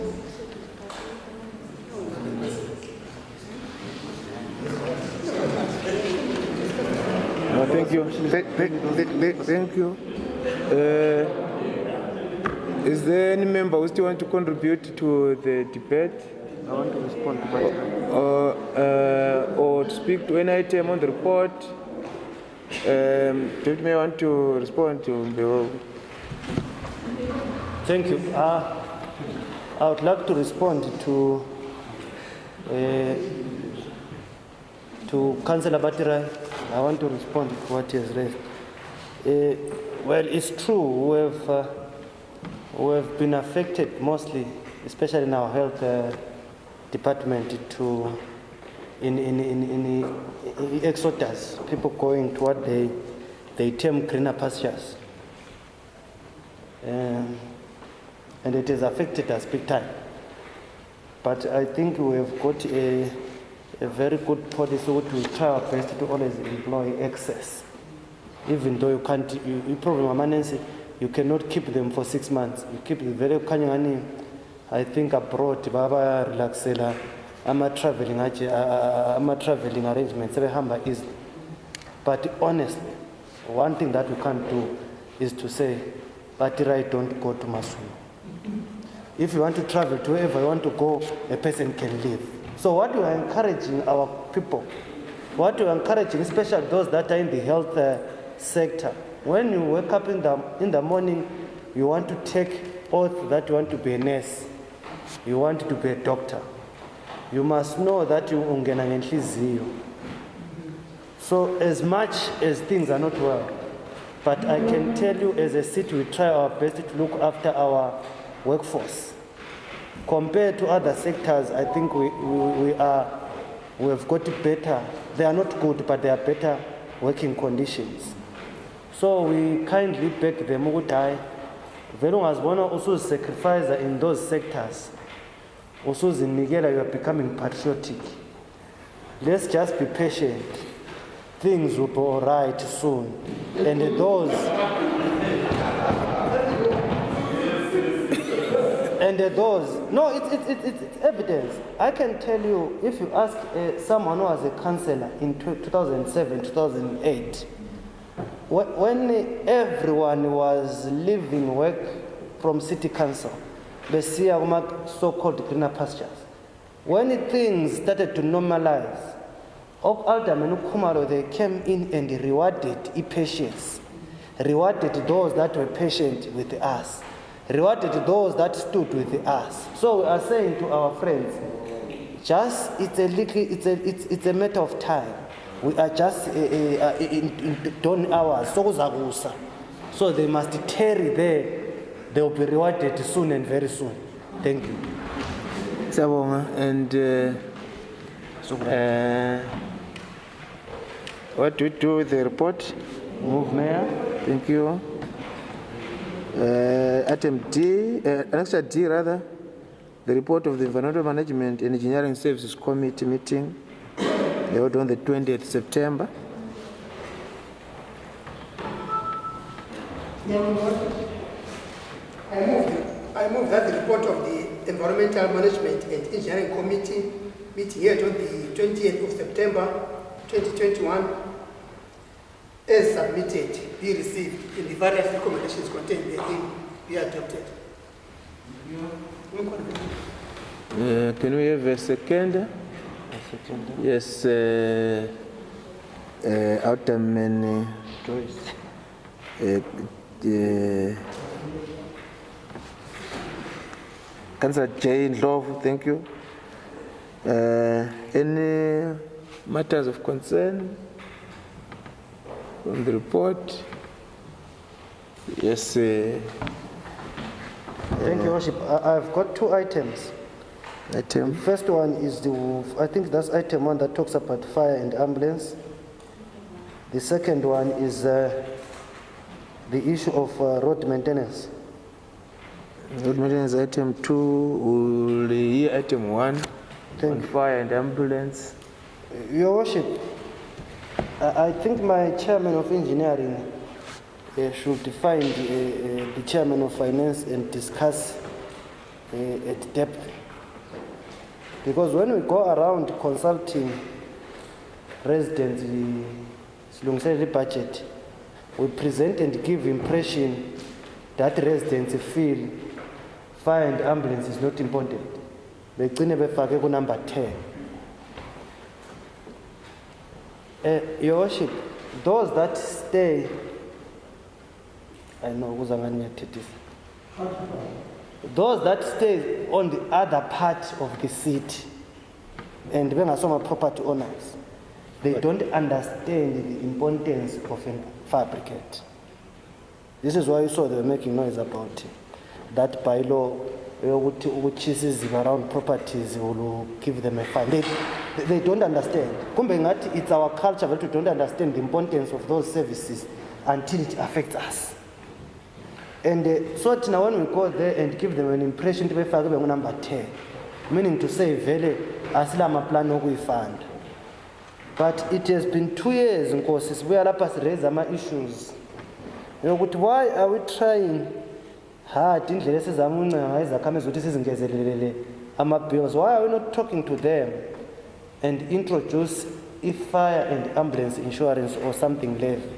No, thank you. Thank you. Is there any member who still want to contribute to the debate? I want to respond to my or to speak to any item on the report? David may want to respond to the. Thank you. I would like to respond to Councillor Batirai. I want to respond to what he has raised. Well, it's true. We have been affected mostly, especially in our health department, in exodus, people going to what they term greener pastures. And it has affected us big time. But I think we have got a very good policy to try our best to always employ excess. Even though you can't, you problem permanency, you cannot keep them for 6 months. You keep it very kanyangani. I think abroad, baba relaxela, I'm traveling arrangements, is. But honestly, one thing that we can't do is to say, Batirai, don't go to Masuno. If you want to travel to wherever you want to go, a person can leave. So what we are encouraging our people, what we are encouraging, especially those that are in the health sector, when you wake up in the morning, you want to take oath that you want to be a nurse, you want to be a doctor, you must know that you ungena ngenhliziyo. So as much as things are not well, but I can tell you as a city, we try our best to look after our workforce. Compared to other sectors, I think we have got better. They are not good, but they are better working conditions. So we kindly beg them to die. Very as one also sacrifice in those sectors. Also, in Nigeria, you are becoming patriotic. Let's just be patient. Things will be all right soon. And those, no, it's evidence. I can tell you, if you ask someone who was a councillor in 2007, 2008, when everyone was leaving work from city council, they see our so-called greener pastures. When things started to normalize, they came in and rewarded patients, rewarded those that were patient with us, rewarded those that stood with us. So we are saying to our friends, Just it's a matter of time. We are just in dawn hours. So they must tarry there. They will be rewarded soon and very soon. Thank you. Sabonga, and what do we do with the report? Move, Mayor. Thank you. Item D, Annexure D rather, the report of the Environmental Management and Engineering Services Committee meeting held on the 20th September. I move that the report of the Environmental Management and Engineering Committee meeting held on the 20th of September 2021 as submitted be received and the various recommendations contained therein be adopted. Can we have a second? Yes, item and Councillor Jane Love, thank you. Any matters of concern from the report? Yes. Thank you, Worship. I've got two items. Item. The first one is I think that's item 1 that talks about fire and ambulance. The second one is the issue of road maintenance. Road maintenance item 2, will hear item 1, on fire and ambulance. Your Worship, I think my chairman of engineering should find the chairman of finance and discuss at depth. Because when we go around consulting residents, the budget, we present and give impression that residents feel fire and ambulance is not important. They go number 10. Your Worship, those that stay, I know who's those that stay on the other part of the city and when some property owners, they don't understand the importance of a fire brigade. This is why you saw they were making noise about that bylaw, which is around properties, will give them a fine. They don't understand. It's our culture that we don't understand the importance of those services until it affects us. And so now when we go there and give them an impression to be number 10, meaning to say, Vele, asilama plan we fund. But it has been 2 years, of course, we are up as raise our issues. You know, but why are we trying hard in the bills? Why are we not talking to them and introduce a fire and ambulance insurance or something levy,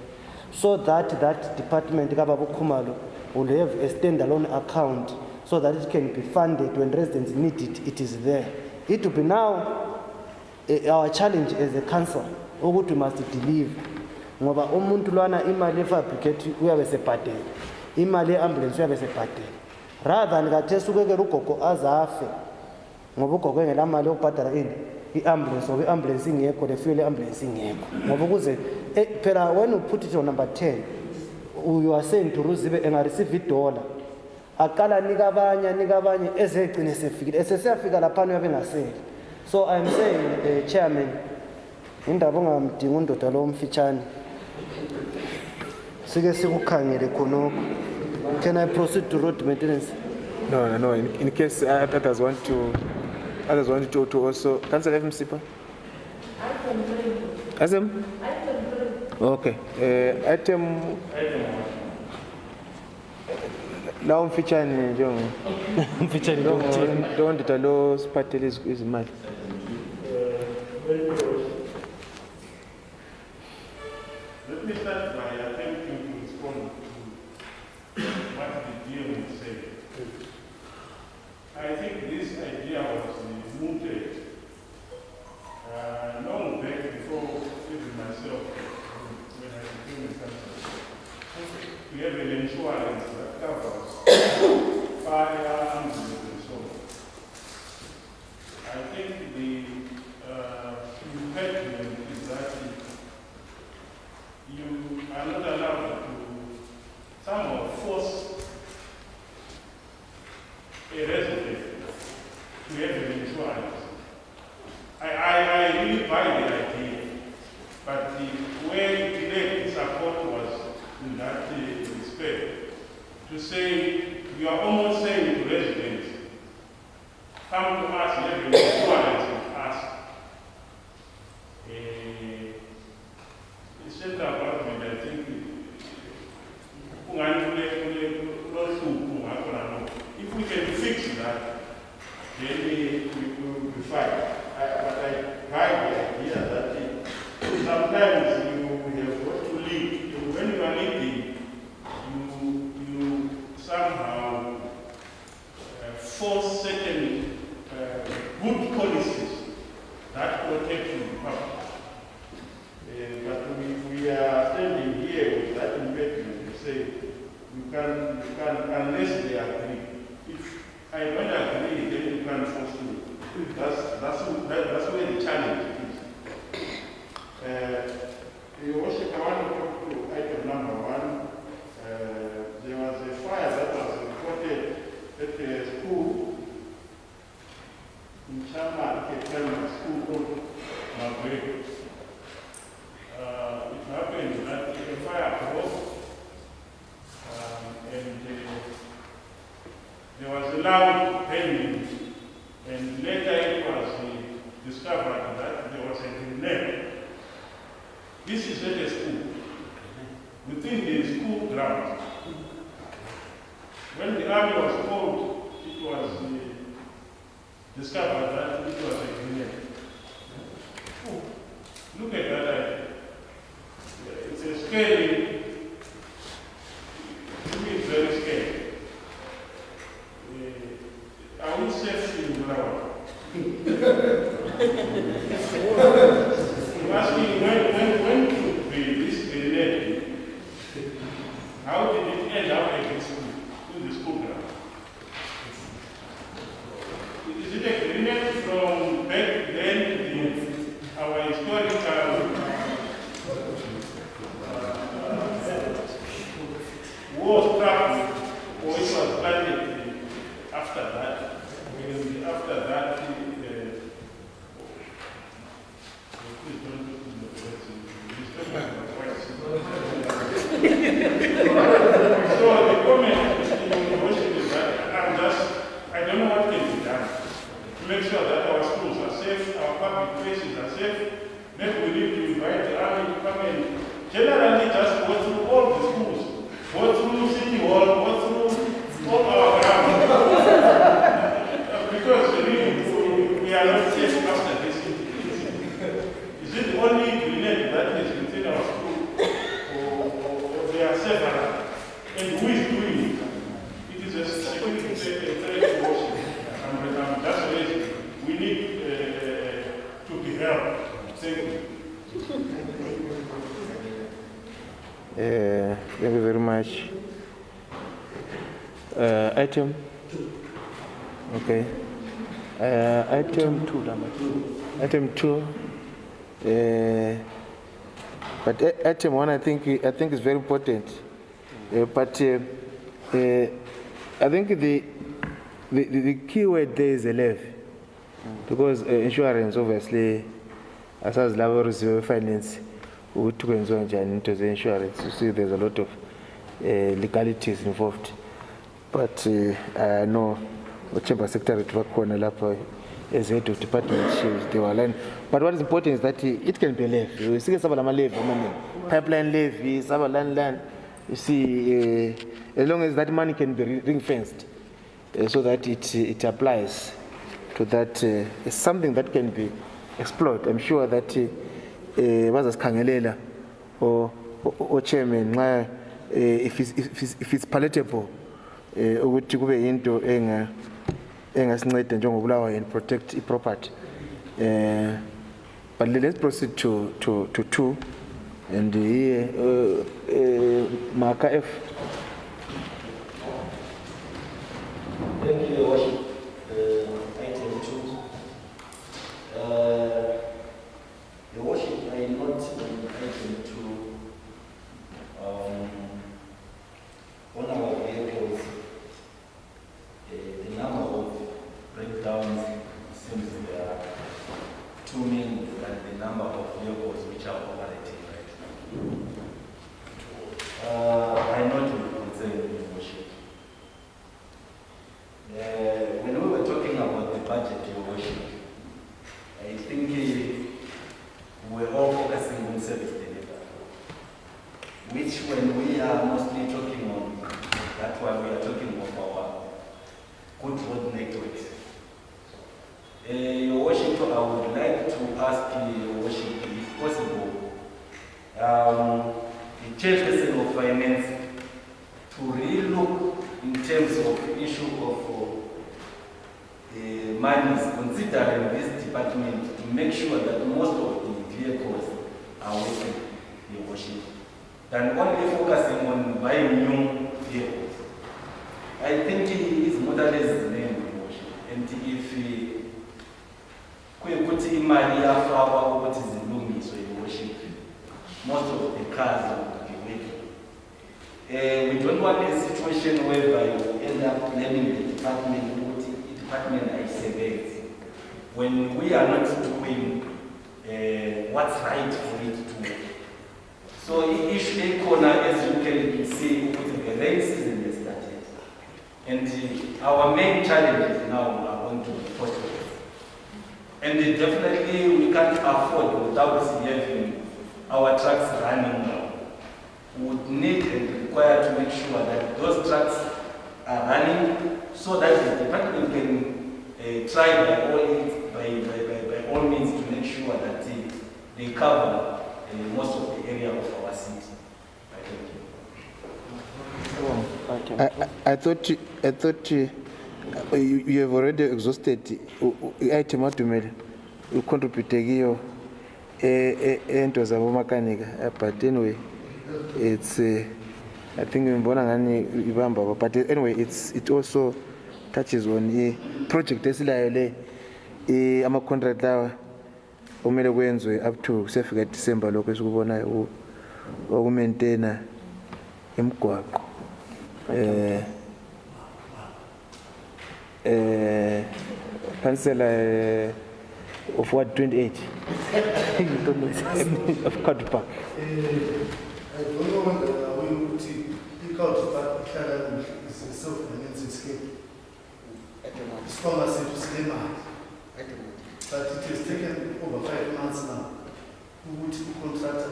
so that that department will have a standalone account so that it can be funded when residents need it, it is there. It will be now our challenge as a council, what we must deliver. Ngoba umuntu lwana imali efabricate uyabe sebhadela, imali ambulance uyabe sebhadela. Rather ngakathe sukeke ugogo azafe ngoba ugogo engela mali yokubhadala i-ambulance ngoba i-ambulance ingekho, le fuel ambulance ingekho. Ngoba kuze phela when you put it on number 10, you are saying to Ruzibe engareceive $1, aqala nika abanye ezegcine sefikile esesiyafika lapha uyabe ngaseli. So I'm saying, Chairman, indaba ongamdinga undoda lo mfitshane sike sikukhangele khonokho. Can I proceed to road maintenance? No. In case others want to also. Councillor Msipa? Item 3. Okay. Item 1. Now mfitshane njengo. Mfitshane don't talo siphathele izimali. Let me start by attempting to respond to what the deal said. I think this idea was mooted long back before even myself, when I became a councillor. We have an insurance that covers fire, ambulance, and so on. I think the buy the idea, but where it laid support was in that respect. To say, you are almost saying to residents, come to us, have your insurance with us. The central government, I think, if we can fix that, then we will be fine. But I buy the idea that sometimes you have got to lead. When you are leading, you somehow force certain good policies that protect you. But we are standing here with that investment to say you can unless they agree. If I don't agree, then you can't force me. That's where the challenge is. Your Worship, I want to talk to item number 1. There was a fire that was reported at a school in Chama, a primary school called Moyo. It happened that a fire broke, and there was a loud banging, and later it was discovered that there was a grenade. This is at a school, within the school grounds. When the army was called, it was discovered that it was a grenade. Look at that idea. It's a scary, to me it's very scary. Are we safe in Bulawayo? I'm asking when could be this grenade? How did it end up at the school, in the school ground? Is it a grenade from back then to our historical war struck, or it was planted after that? And after that, so the comment in the motion is that I don't know what can be done to make sure that our schools are safe, our public places are safe. Maybe we need to invite the army to come and generally just go through all the schools, go through City Hall, go through all our grounds. Because really, we are not safe after this incident. Is it the only grenade that is within our school, or there are several? And who is doing it? It is a security threat to worship. I'm just raising. We need to be helped. Thank you. Thank you very much. Item 2. Okay. Item 2. Item 2. But item 1, I think is very important. But I think the key word there is a levy, because insurance obviously, as far as level reserve finance, we took into the insurance. You see, there's a lot of legalities involved. But I know the chamber secretary to work on a as head of department, they were aligned. But what is important is that it can be a levy. You see, pipeline levy, land. You see, as long as that money can be ring fenced, so that it applies to that, it's something that can be explored. I'm sure that was Kangelela or chairman, if it's palatable, ukuthi kube into engasinceda njengobulawayo and protect property. But let's proceed to 2, and here marker F. Thank you, Your Worship. Item 2. Your Worship, I note in item 2, on our vehicles, the number of breakdowns seems there are 2 assuming that the number of vehicles which are operating right now. I know to be concerned with worship. When we were talking about the budget of worship, I think we're all focusing on service delivery, which when we are mostly talking on, that's why we are talking of our good road networks. Your worship, I would like to ask your worship, if possible, the chairperson of finance to really look in terms of issue of monies, considering this department to make sure that most of the vehicles are working, your worship, than only focusing on buying new vehicles. I think his mother is name, your worship, and if kuyekuthi imali iyafakwa ukuthi zilungiswe your worship, most of the cars will be working. We don't want a situation whereby you end up blaming the department I surveys when we are not doing what's right for it to work. So each corner, as you can see, the rain season has started. And our main challenges now are going to be potholes. And definitely we can't afford without having our trucks running now. We would need and require to make sure that those trucks are running so that the department can try by all means to make sure that they cover most of the area of our city. I thought you have already exhausted the item automate you contribute hiyo into zabo makanika, but anyway it's I think mbona ngani ibamba, but anyway it also touches on the project esilayo le ama contract lawa omele kwenzwe up to sefika December lokho esikubonayo oku maintain imigwaqo Councillor of what 28 you don't know of Card Park. I don't know whether we would take out the is a self-financing scheme. It's almost to Slema. But it has taken over 5 months now. We would contract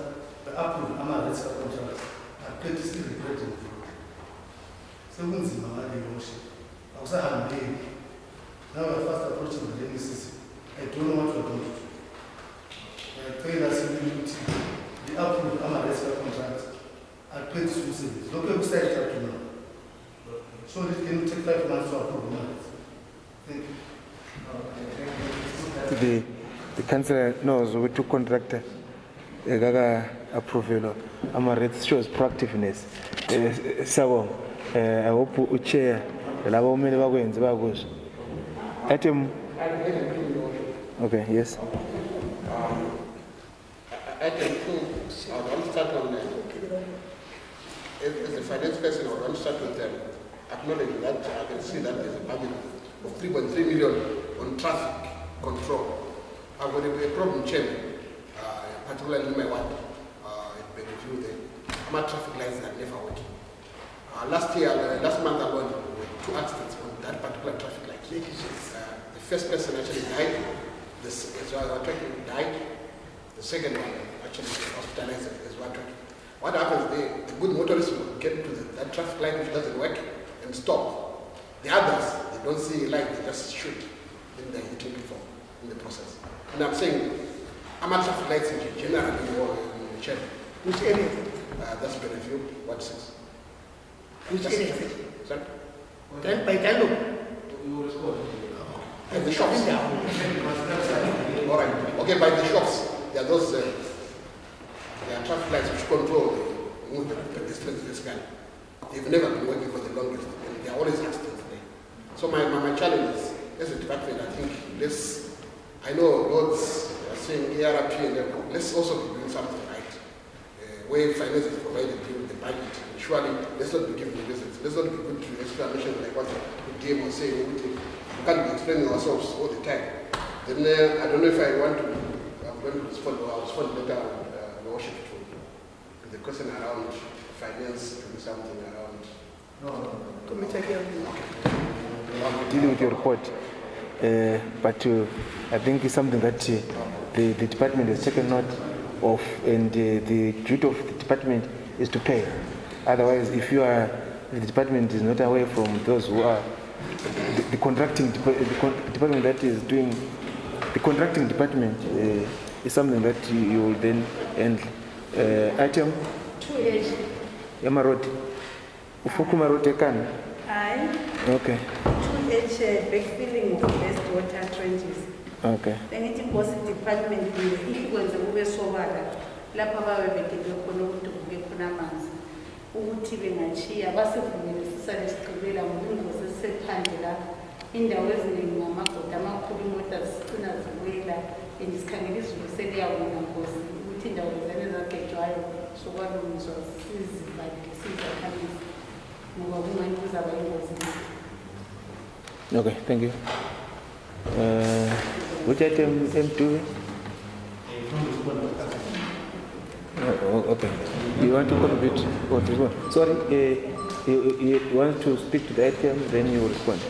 the approve Amaretsa contract. I'm pretty regretting. So when's the worship? I was having now we're fast approaching the rainy season. I don't know what we're going to do. Trainers will the approved Amaretsa contract are paid to service. Local website up to now. So it can take 5 months to approve Amaretsa. Thank you. The councillor knows we took contractor gaga approval Amaretsa shows proactiveness. So I hope u chair labo umele bakwenze bakuzo. Item. Okay, yes. Item 2, I want to start on as the finance person, I want to start with acknowledging that I can see that there's a budget of 3.3 million on traffic control. I've got a problem, Chairman, particularly in my ward, at Beneview, the traffic lights are never working. Last month alone, there were 2 accidents on that particular traffic light. The first person actually died, died. The second one actually hospitalized as one traffic. What happens there, the good motorists will get to that traffic light which doesn't work and stop. The others, they don't see a light, they just shoot. Then they're hitting people in the process. And I'm saying, I'm at traffic lights in general in the chair. Which area? That's Beneview, what is Which area? Sorry? Then by Dalo. By the shops. All right. Okay, by the shops. There are those there are traffic lights which control the movement of pedestrians in this guy. They've never been working for the longest, and they are always accidents there. So my challenge is, as a department, I think I know roads are saying ERP and everything. Let's also be doing something right. Where finance is provided during the budget. And surely, let's not be giving the business. Let's not be good to explanation like what the game was saying. We can't be explaining ourselves all the time. Then I don't know if I want to going to respond, or I'll respond later, Your Worship, to the question around finance, to do something around. Dealing with your report, but I think it's something that the department has taken note of, and the duty of the department is to pay. Otherwise, if the department is not away from those who are the contracting department that is doing the contracting department, is something that you will then end. Item 2H. Yama Road. Ufukuma Road Ekan. Aye. Okay. 2H backfilling the best water trenches. Okay. Then it was the department if kwenze kube sobala lapha babebekele khona ukuthi kube khona amanzi ukuthi bengachiya basivumele sisale sigqibela ngobungozi esephandle la indawo eziningi ngamagoda amakhulu imoto zicina ziwela endisikhangelisa izulu seliyawuna ngozi ukuthi indawo lezane zagejwayo sokwalungiswa sizivalile sizakhamisa ngoba kungani kuzaba ingozi. Okay, thank you. Which item M2? Okay. You want to contribute or to respond? Sorry, you want to speak to the item, then you will respond.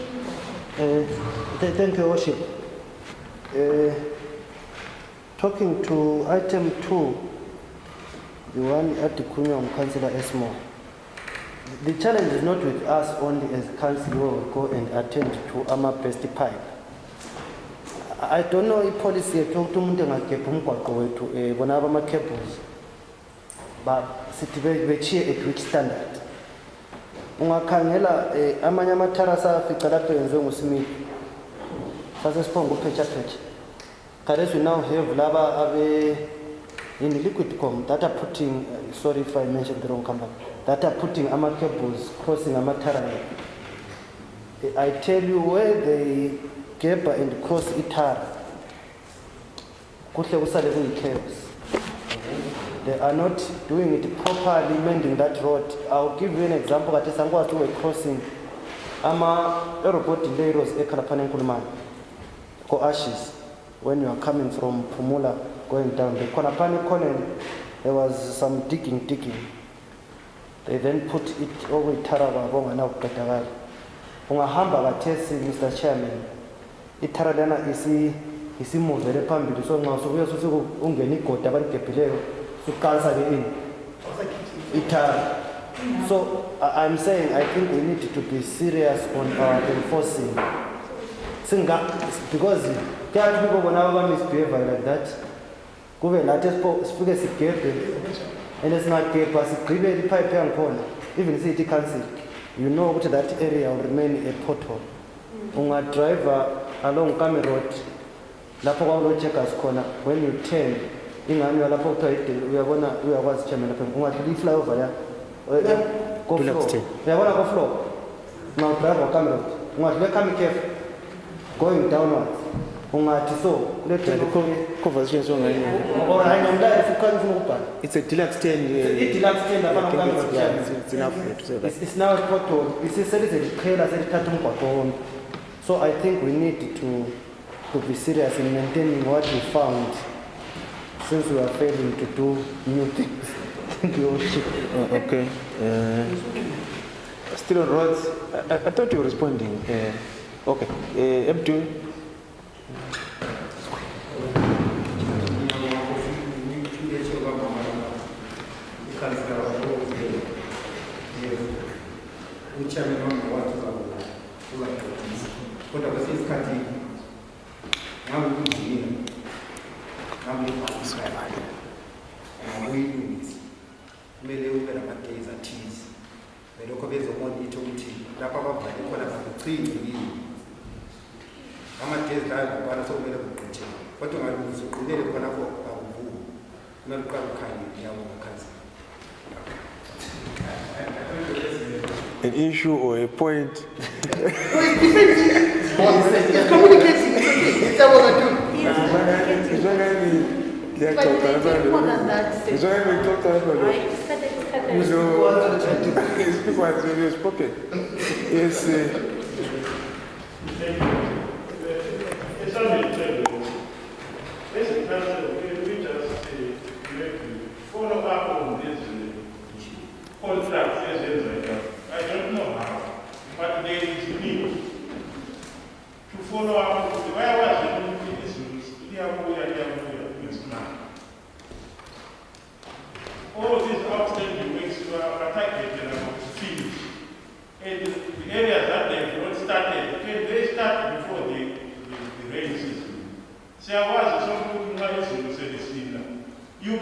Thank you, Worship. Talking to item 2, the one at the Kunyong Councillor Esmo. The challenge is not with us only as council who will go and attend to ama-best pipe. I don't know if policy yethu umuntu engagebha umgwaqo wethu bona abama-cables sithi bechiye at which standard. Ungakhangela amanye amatharasa afica lapho yenziwe nguSmith sasesiphongo uphetshaphetha. Khares we now have laba in Liquidcom that are putting, sorry if I mentioned the wrong company, that are putting cables crossing Amatara. I tell you where they gap and cross Itara. They are not doing it properly, mending that road. I'll give you an example. That is we're crossing airport delays Ekalapan Kulman or Ashes when you are coming from Pumula going down the Konapani corner. There was some digging. They then put it over Tarawa Bonga now Katagal. Ungahamba batesi Mr. Chairman. Itaradana isi move very pambi so now so we are so ungeni kota barikepileo to cancer in Itara. So I'm saying I think we need to be serious on our enforcing. Because there are people when I misbehave like that. Go and I just speak as a and it's not gay, but it's the pipe and corner. Even city council, you know what that area will remain a pothole. On a driver along Kami Road, Lapo checkers corner, when you turn, in annual Lapo, we are once chairman of them. Want to fly over there? Go floor. They want to go floor. Now drive or Kami Road. Want to come careful. Going downwards. So let the conversation so or I am there if you can't move. It's a deluxe 10. It's enough to say that. It's now a pothole. It's a clear. So I think we need to be serious in maintaining what we found since we are failing to do new things. Thank you. Okay. Still on roads. I thought you were responding. Okay. M2. An issue or a point. It's communicating. It's what I do.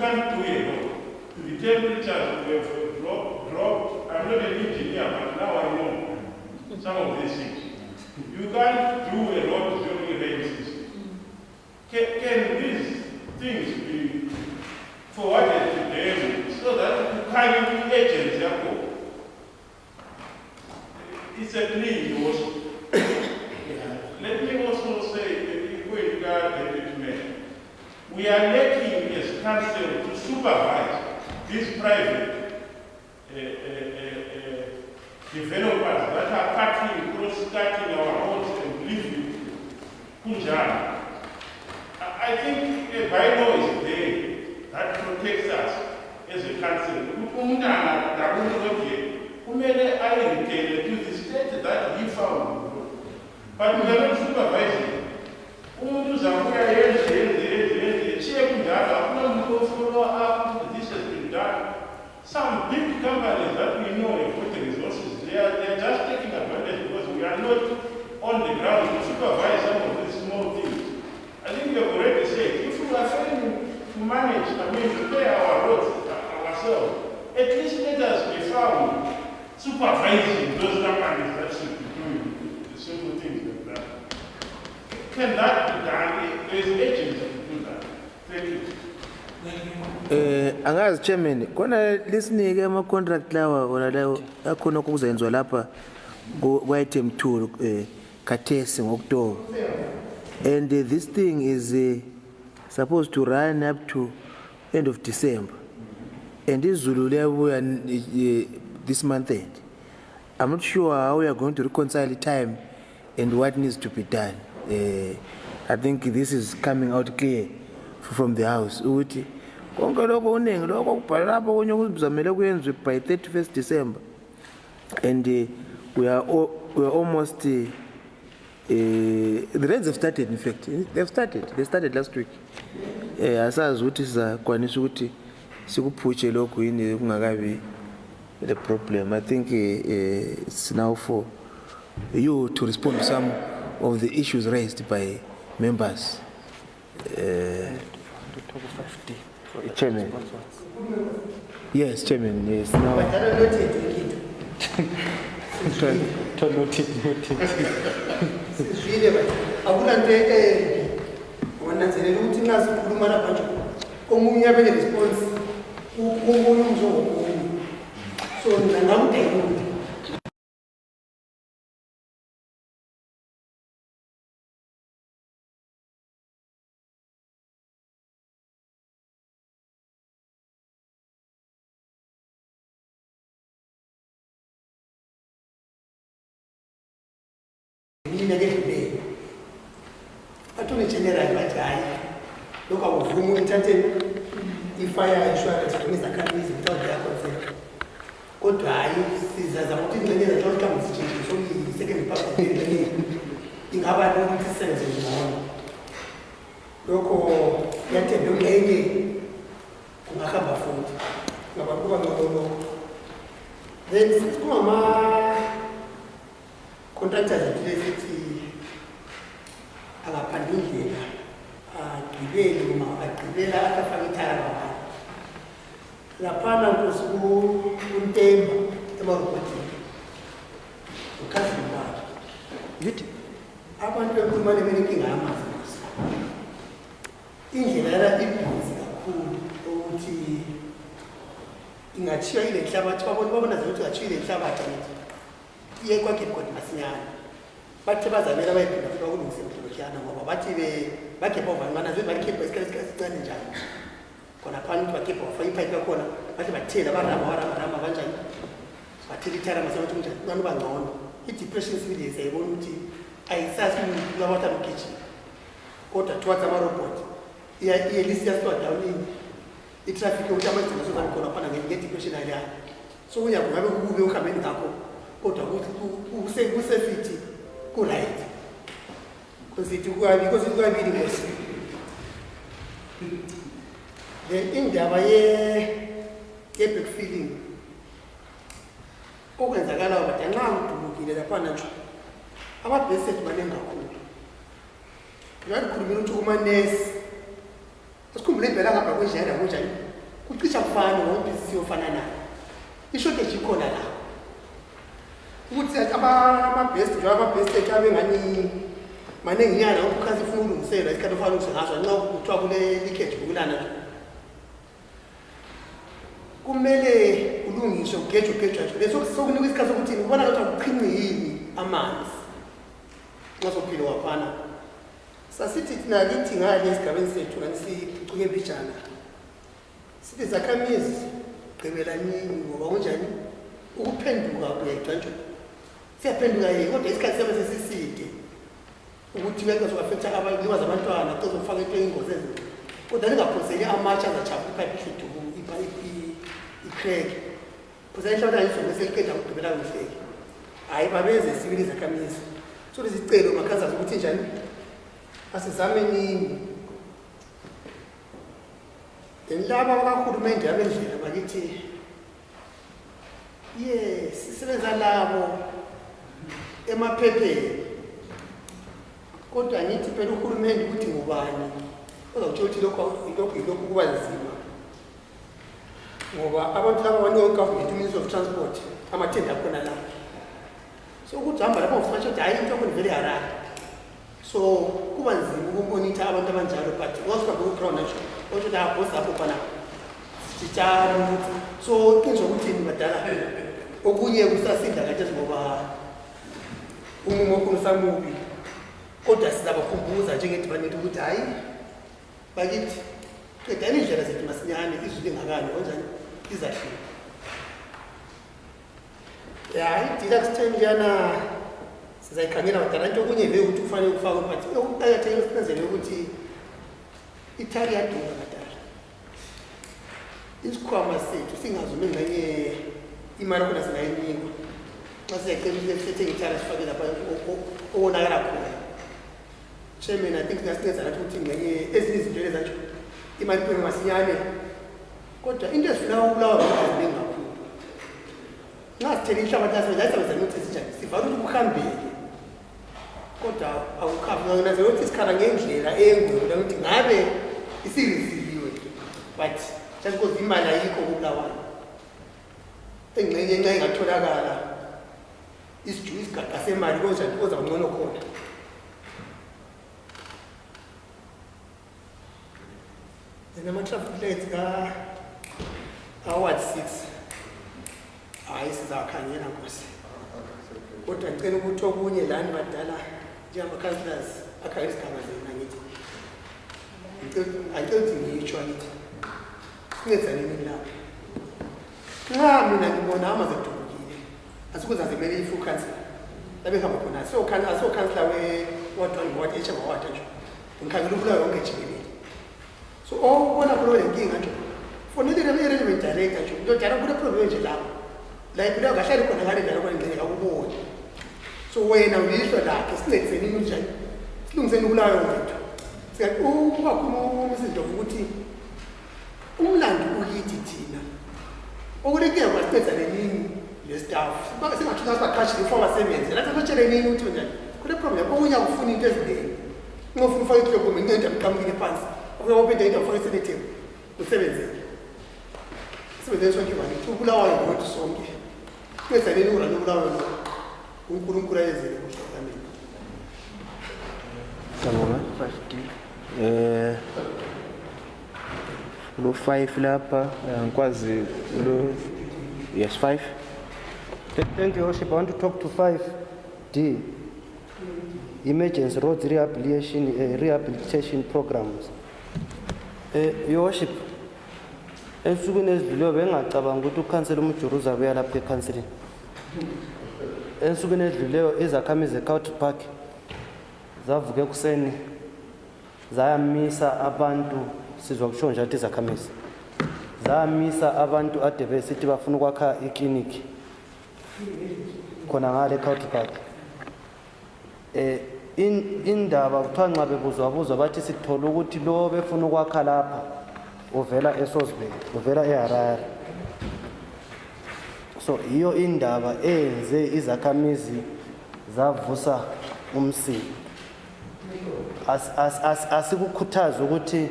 can't do a lot. The temperatures have dropped. I'm not an engineer, but now I know some of these things. You can't do a lot during rain season. Can these things be forwarded to them so that you can agents therefore? It's a plea also. Let me also say that in regard to we are lacking as council to supervise these private developers that are cross-cutting our roads and living Punjab. I think a bylaw is there that protects us as a council. To the state that he found. But we are not supervising. Follow up, this has been done. Some big companies that we know have put the resources, they are just taking advantage because we are not on the ground to supervise some of these small things. I think we have already said, if we are failing to manage, to pay our roads ourselves, at least let us be found supervising those companies that should be doing the simple things like that. Can that be done? There is agents to do that. Thank you. Angazi chairman kona lisinike ama contract lawa wona lawo akhona okuzenziwa lapha ku item 2 khathesi ngokutoko, and this thing is supposed to run up to end of December, and izulu liyabuya this month end. I'm not sure how we are going to reconcile time and what needs to be done. I think this is coming out clear from the house. Konke lokho uningi lokho kubhala lapho konke kuzamele kuyenzwe by 31st December, and we are almost the rains have started. In fact, they started last week. Asazi ukuthi sizakwanisa ukuthi sikuphutshe lokho yini kungakabi the problem. I think it's now for you to respond to some of the issues raised by members. Chairman. Yes, Chairman. Yes. Now. Attorney General Bajai, look at whom the fire insurance for Mr. Kamis without their consent. Go dry, scissors, I'm putting the don't come to change, so the second part of the in our sense in the morning. Loco, yet a new lady, Kumaka food. Then, Mama contractors at the abaphandile agibeli uma agibela akafakithara laphana kuNtemba emarobotini ukhasi bakhe yithi abantu bekhuluma leminkinga yamazi indlela yala ibhizi kakhulu ukuthi ingachiya ile hlabathi babona ukuthi achiya ile hlabathi iye kwakhe kodwa masinyana bathi bazamela bayiphinda futhi bakulungise mhlolotyana ngoba bathi bakhe bovanqana zibakhipha isikhathi esincane njalo khona phakathi bakhipha bafaka ipipe yakhona bathi bathela barama kanjani bathela ithara masabathi kunjani abantu bangcono i-depression sibili sayibona ukuthi ayisasi labatha mkitchen kodwa towards amarobot iyelisi yasiwa down i-traffic yokuthi amagcina sozakhona phana nge-depression aliyana so kunyakungabe kube uhambeni ngakho kodwa kusefithi ku-right because kwabili ngosi then indaba ye-backfilling okwenzakalayo but anxa udumukile laphana nje amabhesethi maningi kakhulu ngalikhulumile ukuthi kumanesi usikhumbule impela ngapha kwenjayela kunjani kucisha kufana ngobhizinisi ofana nayo ishortage ikhona la ukuthi ama-best njengoba ama-best ethu abe ngani maninginyana ukukhathi ufuna ukulungisela isikhathi ofana ukusengazo nxa kuthiwa kule leakage bukulana nje kumele ulungiswe ugejwe leso sokunika isikhathi sokuthi ubona ukuthi akuqhinqi yini amanzi nxa sophilo waphana sasithi thina lithi ngale esigabeni sethu nganisicuke mbijana sithi zakhamizi gqibelanini ngoba kunjani ukuphenduka kuyayigcantshwa siyaphenduka yini kodwa isikhathi siyabe sesiside ukuthi kuyazofektha liwaza abantwana kuzofaka into eyingozi ezinto kodwa lingaphoseli amatshe azachapha iphayiphi ihliduku ikreke phosela ihlawula izobe seliqeda ukugqibela kuhleki hhayi babeze sibili zakhamizi so lezicelo makhazazi ukuthi njani asizamenini then laba bakahulumende abendlela bakithi sisebenza labo emaphepheni kodwa ngithi phela uhulumende ukuthi ngubani ozawutsho ukuthi lokhu kuba nzima ngoba abantu laba bane-government ministry of transport amathenda akhona la so ukuthi hamba lapho ngifuna ukuthi hayi into akhona vele harari so kuba nzima ukumonitha abantu abanjalo but ngosihambe ku-ground nasho otsho ukuthi abhosi apho khona sitshalo so qinisa ukuthi badala okunye kusasinda kathesi ngoba umumo okhona usamubi kodwa sizabakhumbuza njengedibaneti ukuthi hhayi bakithi qedani iy'ndlela zethu masinyane izulu lingakani kanjani izahlile i-deluxe ten liyana sizayikhangela badala into okunye le ukuthi kufanele kufakwe but okuqakathekile sinanzele ukuthi ithari yadura badala isikhwama sethu singazumi nganye imali khona singayinikwa xa siyacela sethenga ithari sifake lapha okonakala khona chairman I think ngasinceda nathi ukuthi nganye ezinye izinto ezatsho imali kuphela masinyane kodwa into ezifuna ukubulawa ziningi kakhulu ngasithela inhlabathi yasebenzani ukuthi sinjani sivale ukuthi kuhambele kodwa awukhambi nginazela ukuthi isikhala ngendlela engwela ukuthi ngabe isirisiliwe but just because imali ayikho kubulawayo engxenye enxa ingatholakala isigaqa semali konjani ozawungcono khona nama-traffic lights ka-ward 6 hhayi sizawakhangela nkosi kodwa ngicela ukuthi okunye lani badala njengama-councillors akhangela isigaba zena ngithi angicela ukuthi ngiyitsho akithi singenzanini lapho nxa mina ngibona amaze kudubukile asikuze azimele i-full councillor labe ngihamba khona asiwo-councillor we-ward 1 ward h amaward nje ngikhangela ubulayo yonke jikelele so ubona kulo lenkinga nje fonele i-arrangement director nje into dala kule problem nje lapho la impilo kahlali khona ngale ndala kwangenzeka akuboni so wena uyisho lakhe sincediseni njani silungiseni ubulayo wethu singakubakhuluma izinto ukuthi umlando uyithi thina okulenkinga kwasincedisane nini le-staff singathuna sibaqashile for abasebenzi lathi abatshele nini ukuthi njani kule problem okunye akufuni into eziningi ungofuna ufake idocument into mqamukile phansi ukuyawuphinda into ufake iseletheni usebenzele isebenzele sonke ibani ubulawayo ngokuthi sonke kwezaneni urani ubulawayo lo unkulunkulu ayezele kuhlokameni Sabonga 5D lo 5 lapha ngikwazi lo yes 5. Thank you, Worship. I want to talk to 5D. Emergency roads rehabilitation programs. Your Worship, ensukwini ezidluliwe bengacabanga ukuthi ukhansela umjuruza buya lapha ekhanseleni. Ensukwini ezidluliwe izakhamizi ze-Country Park zavuka ekuseni zayamisa abantu sizwa kusho nje athi izakhamizi zamisa abantu ade besithi bafuna ukwakha ikliniki khona ngale eCountry Park. Indaba kuthiwa nxa bebuzwabuzwa bathi sithola ukuthi lo befuna ukwakha lapha uvela eSosbay uvela eHarare. So iyo indaba enze izakhamizi zavusa umsini. Asikukhuthaza ukuthi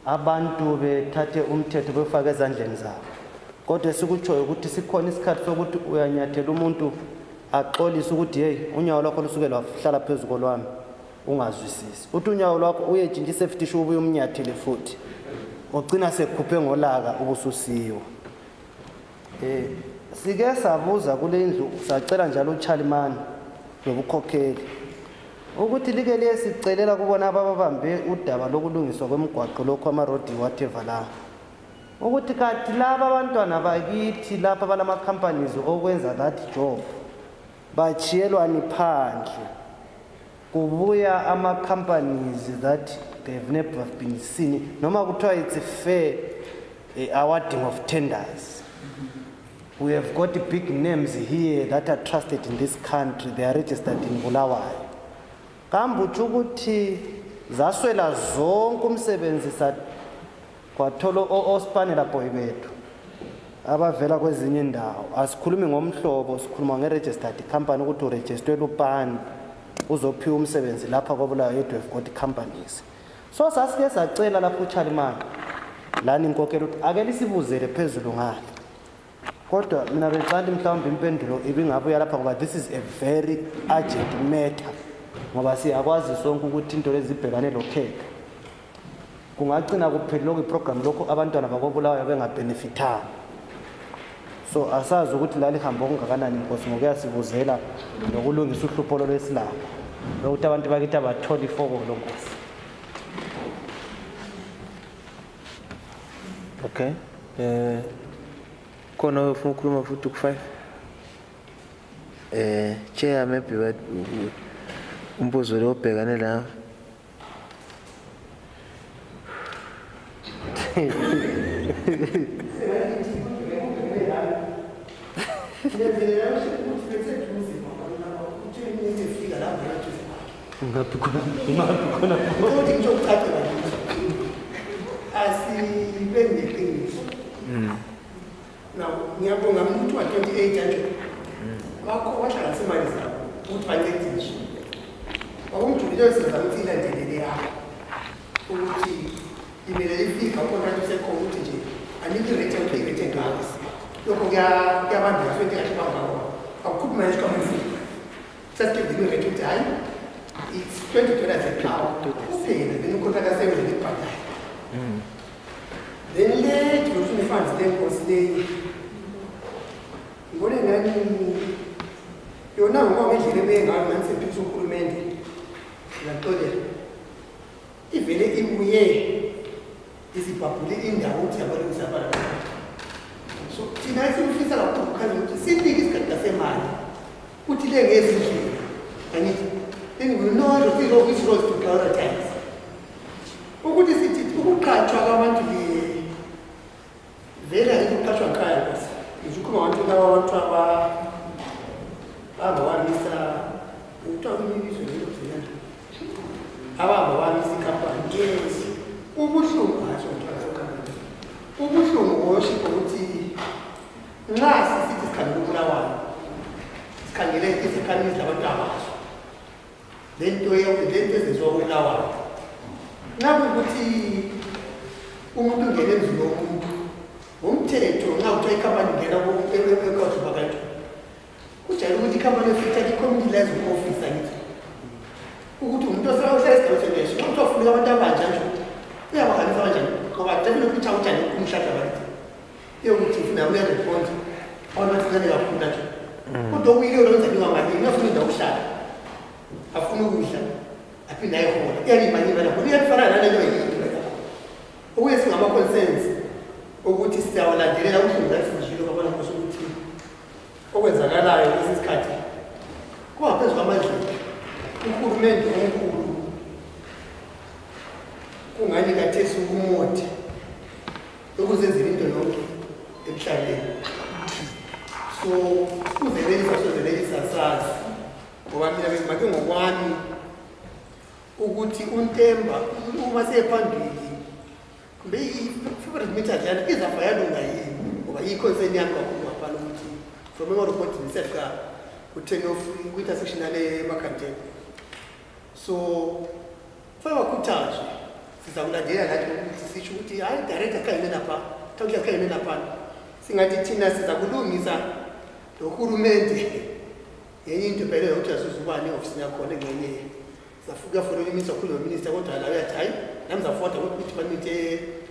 abantu bethathe umthetho befake ezandleni zabo. Kodwa sikutshoyo ukuthi sikhona isikhathi sokuthi uyanyathela umuntu axolise ukuthi hey unyawo lwakho lusuke lwahlala phezulu kolwami ungazwisisi. Uthi unyawo lwakho uyetshintsha isafety shoe ubuye umnyathele futhi. Ugcina sekukhuphe ngolaka ubususiwa. Sike sabuza kule ndlu sacela njalo uCharlimani nobukhokheli ukuthi like liye sicelela kubona ababambe udaba lokulungiswa kwemigwaqo lokho ama-road whatever la ukuthi kathi laba abantwana bakithi lapha balama companies okwenza that job bachiyelwani phandle kubuya ama companies that they've never been seen noma kuthiwa it's a fair awarding of tenders. We have got big names here that are trusted in this country. They are registered in Bulawayo. Kambe utsho ukuthi zaswela zonke umsebenzisa kwatholo ospanela boy bethu abavela kwezinye indawo. Asikhulumi ngomhlobo, sikhuluma ngeregistered company ukuthi uregisterwe upani uzophiwa umsebenzi lapha kwaBulawayo yethu have got companies. So sasike sacela lapho uCharlimani lani inkokelo ukuthi ake lisibuzele phezulu ngale. Kodwa mina becala mhlawumbe impendulo ibingabuya lapha ngoba this is a very urgent matter. Ngoba siyakwazi sonke ukuthi into lezibhekane lokheka. Kungagcina kuphela lokho iprogram lokho abantwana bakobulawayo bengabenefitanga. So asazi ukuthi la lihambo kungakanani inkosi ngokuyasibuzela nokulungisa uhlupho lwesilapha. Lokuthi abantu bakithi abathola ifoko lonkosi. Okay. Kona ufuna ukukhuluma futhi ku5. Chair maybe what umbuzo lo obhekane la. Ngapikona ukuthi ngizokuchazela asibende iqiniso. Now ngiyabonga umuntu wa 28 anje bakho wahlala semali zabo ukuthi bancediswe. Akumjulile sizama ukuthi ilandelele yakho ukuthi imele ifika contract sekho ukuthi nje anike return payment engaka. Lokho kuyabamba futhi akubamba ngoba akukhuphi manje kwamafika. Just give them a rate time. It's $20 a pound. Then you contract a $7 per time. Then late you the funds then consider ngone ngani yona ngoba ngendlela ebengayo manje sephisa uhulumende ngaqole ivele ibuye izibhabhule indawo ukuthi abalungisa abantu. So thina esifisa kakhulu khanye ukuthi sinike isikhathi semali uthi le ngezindlela angithi then we know which roads to prioritize ukuthi sithi ukuqhatshwa kwabantu vele ukuqhatshwa ekhaya bese ngizokhuluma ngabantu laba abantu abawamisa utawuni ibizo lelo abawamisa ikhampani yes ubuhlungu hasho ngiyakho ubuhlungu wosho ukuthi nxa sisithi sikhangela uBulawayo sikhangele izikhangisi labantu abasha lento ezizwa uBulawayo nabe ukuthi umuntu ungene emzini womuntu umthetho nxa uthiwa ikhampani ngena ekhosi bakantu kujayele ukuthi ikhampani efitha i-community liaison officer ngithi ukuthi umuntu ohlala esigaba seneso umuntu ofuneka abantu abanja nje uyabahambisa kanjani ngoba definitely ukuthi awujani umhlaba bakithi yokuthi ufuna une-response abantu basincane kakhulu nje kodwa okuyile lokwenza ningamalini afuna indawo ukuhlala afuna ukudla aphinde ayihola iyalimanyiva lakho iyalifana nalento yinto okuye singama-concerns ukuthi siyawalandelela ubuhlungu lasinjilo kwabona nkosi ukuthi okwenzakalayo lesi sikhathi kungaphezu kwamadlelo uhulumende omkhulu kungani kathesi ukumothi ukuzenzela into yonke emhlabeni. So uzelelisa sazi ngoba mina bengibake ngokwami ukuthi uNtemba uma sephambili kumbe i-favorite meter njalo izafa yalunga yini ngoba i-concern yami kakhulu ngaphala ukuthi from report nisefika ku-10 of kwi-intersection yale eMakhandela. So fake bakhuthazwe sizakulandela lathi ukuthi sisho ukuthi hayi director khangene lapha tawuya khangene lapha singathi thina sizakulungisa lo hulumente yenye into phela yokuthi asizubane office yakhona ngenye safuka for iminisa kulo minister kodwa la uyathi hayi nami zafoda ukuthi department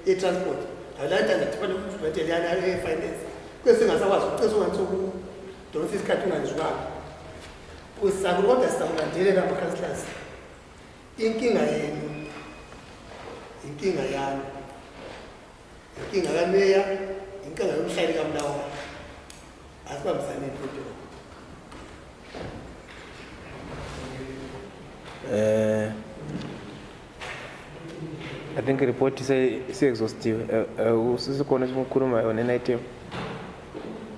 ye transport la ntanza department yana ye finance kwese ngasakwazi ukucisa ungansuku donse isikhathi ungazwanga usaku kodwa sizakulandelela ama-councillors inkinga yenu inkinga yami inkinga kameya inkinga yomhlali kaMlawula asibambisane into. I think the report is exhaustive. Usikhona ukukhuluma on an item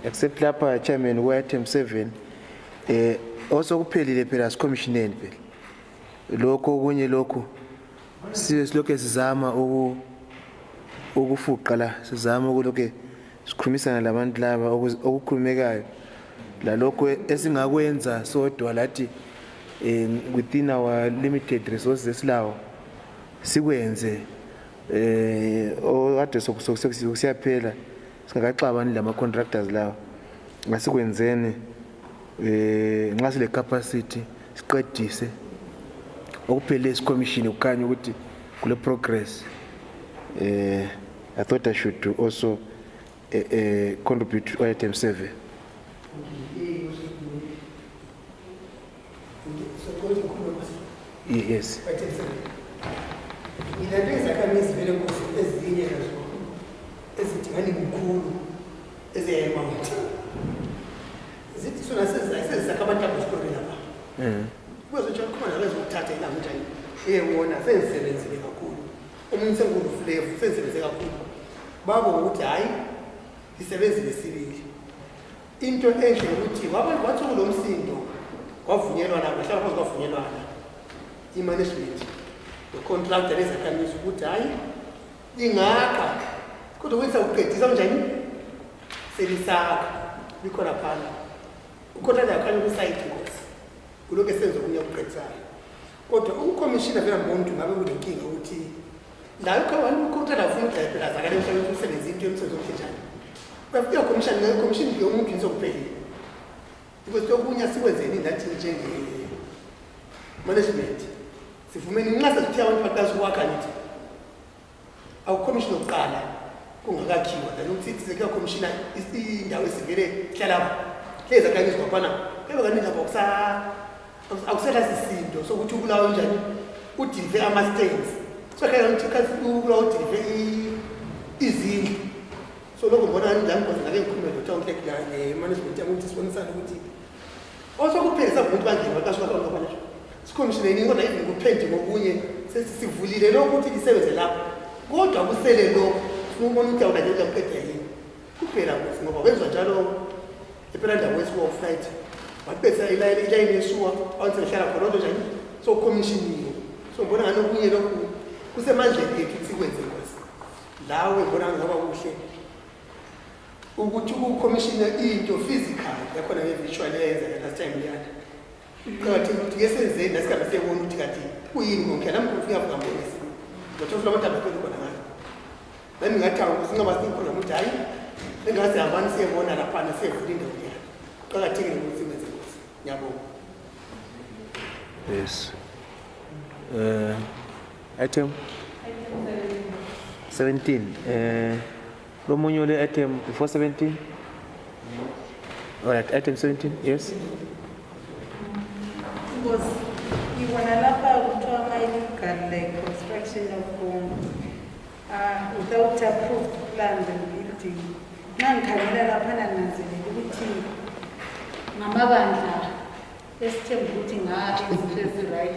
except lapha chairman we item 7 also kuphelile phela sicommissioneni phela lokho kunye lokho silokho sizama ukufuqa la sizama ukulokho sikhulumisana labantu laba okukhulumekayo la lokho esingakwenza sodwa lathi within our limited resources esilawo sikwenze okade sokusiyaphela singakaxabani lama contractors lawo ngasikwenzeni nxa sile capacity siqedise okuphelele isicommission ukukhanya ukuthi kule progress. I thought I should also contribute to item 7. Yes. Ngilandeza khamisi vele ngosi ezinye nazo ezidingani kukhulu eziyayimount zithi sona sezizakha abantu abasipori lapha kuzotsho khona bezokuthatha ilanga njani eyewona senzisebenzile kakhulu umuntu senkulu flavor senzisebenze kakhulu babo ukuthi hayi isebenzile sibili into enhle ukuthi wabantu wathi kulo msindo kwavunyelwana mhlawumbe phansi kwavunyelwana i-management contractor ezakhamisa ukuthi hayi ingakha kodwa wenza ukuqedisa njani selisakha likhona phana ucontractor akhanya kwisite ngosi kuloko esenza okunye ukuqedisayo kodwa ucommissioner vela mbontu ngabe kunenkinga ukuthi la ukhawani ucontractor afuna ukuthi phela zakale mhlawumbe umsebenzi into yomsebenzi omhlejana bafika commission yomuntu nizokuphelile because okunye sikwenzeni nathi njenge management sivumeni nxa sesithiya abantu baqasa ukwakha nithi awukhomishina okuqala kungakakhiwa then ukuthi sekuya khomishina indawo esivele hlala hleza kanye sibaphana kebe kaningi lapha akusela sisindo sokuthi ubulawa njani udilive ama-stains sokhaya ukuthi ubulawa udilive izindlu so lokho ngibona njani because ngake ngikhulume lo-town clerk ne-management yami ukuthi sibonisane ukuthi osokuphela savumuntu bangena baqasha abantu sikhomishini kodwa even kuphendi ngokunye sesivulile lokho ukuthi lisebenze lapho kodwa kusele lokho sifuna ukuthi awulandela kuqeda yini kuphela ukuthi ngoba kwenziwa njalo ephela ndawo wesiwa flight waphetha ilayini yesuwa awuthi ngihlala khona onto njani so commissioniwe so ngibona ngani okunye lokhu kusemandleni ethu ukuthi sikwenze ngosi lawe ngibona ngaba kuhle ukuthi ukukhomishina into physical yakhona nge-visualizer last time liyana kathi ukuthi kesenzeni nasikhambe siyebona ukuthi kathi kuyini konke nami kufika ngambonisi ngoba abantu abapheli khona ngayo nami ngathi singaba sikhona ukuthi hayi engazi hambani siyebona laphana siyevula indawo leyo kuqakathekile ukuthi sibenze ngosi ngiyabonga. Yes. Item 17. Romunyo le item before 17. All right, item 17. Yes. Because you want to allow my construction of home without approved plan and building. Nangikhangela lapha nananzelela ukuthi ngamabandla esithemba ukuthi izinto eziright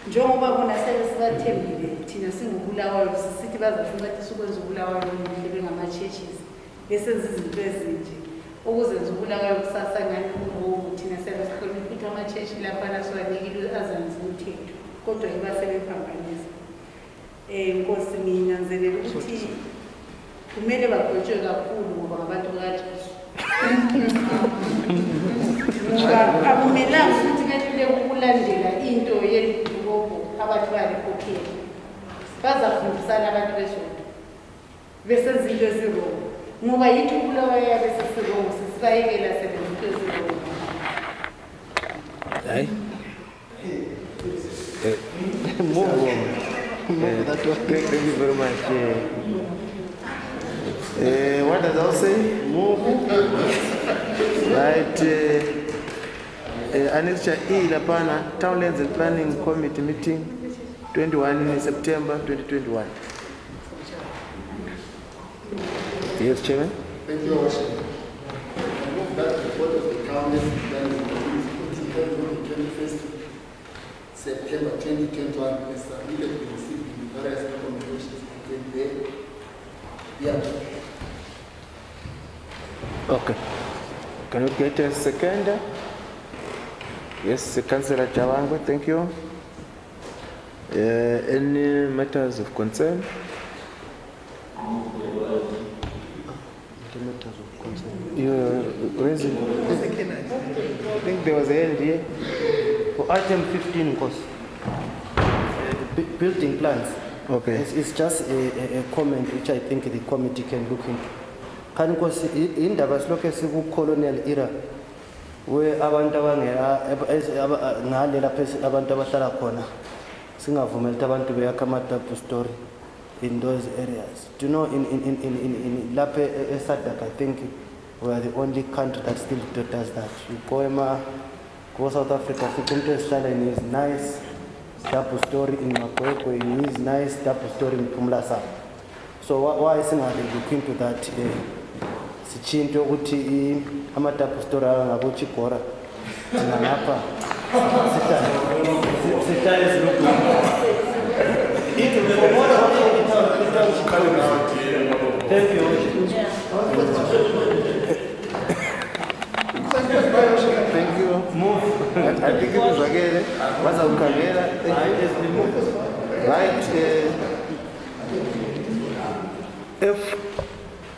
njengoba bona sibathembile thina singubulawayo sisithi bazasincedisa ukwenza ubulawayo omuhle bengama-churches besenza izinto ezinje ukuzenza ubulawayo kusasa ngani kungoku thina siyabesikholwa ukuthi ama-church laphana siwanikile azanze umthetho kodwa iba sebephambanisa. Nkosi nginanzelela ukuthi kumele bagwetshwe kakhulu ngoba ngabantu kaJesu. Ngoba akumelanga ukuthi behluleke ukulandela into yedolobho abantu bayaripotela. Bazafundisana abantu besonto. Besenza into ezirongo. Ngoba yithi uBulawayo yabe sesirongo sisibayekela sebenza into ezirongo. Hayi. Move on. Thank you very much. What does that say? Move. Right. Annexure E Lapana Townlands and Planning Committee meeting 21 September 2021. Yes, Chairman. Thank you, Your Worship. I move that the report of the County Planning Committee held on the 21st September 2021 is submitted to receive the various recommendations contained there. Yeah. Okay. Can we get a second? Yes, Councillor Chawango, thank you. Any matters of concern? You're raising. I think there was an end here. For item 15, of course. Building plans. Okay. It's just a comment which I think the committee can look into. Can because in the colonial era, where abantu ngalela phezulu abantu abahlala khona singavumeli abantu beyakha ama-double story in those areas. Do you know in lapha eSadak, I think we are the only country that still does that. You go South Africa, umuntu esihlala in his nice double story in Moyo, in his nice double story in Pumlasa. So why singale look into that? Sichinto ukuthi ama-double story ngakuthi Gora ngapha sihlale silokhu thank you. Thank you. Move. I think it was again. What's our camera? Right.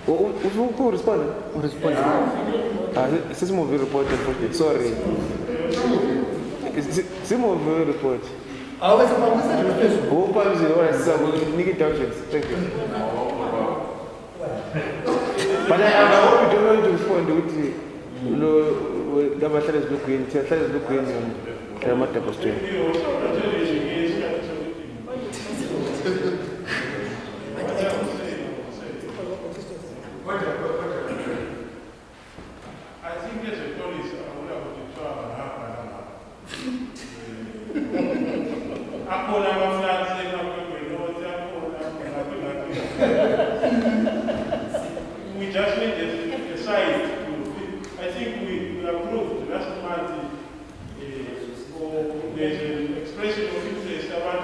Who responded? Who responded? This is more report. Sorry. It's more report. Who comes in? Thank you. But I hope you don't want to respond to it. No, the matter is looking. The matter is looking. The matter is looking. I think as a police, I would have to try and have we just need to decide. I think we approved last month there's an expression of interest about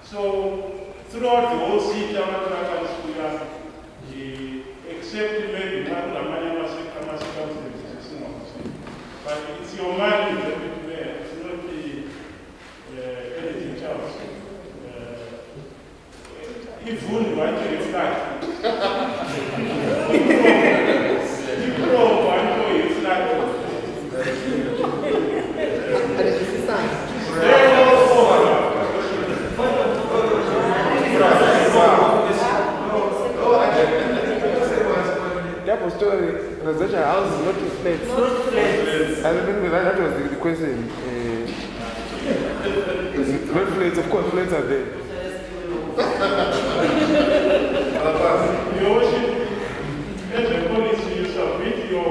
so throughout the whole city, except maybe but it's your money that you wear, it's not anything else. If you want to reflect, Double story residential house is not flats. I think that was the question. Not flats, of course, flats are there. Your worship, as a policy, you submit your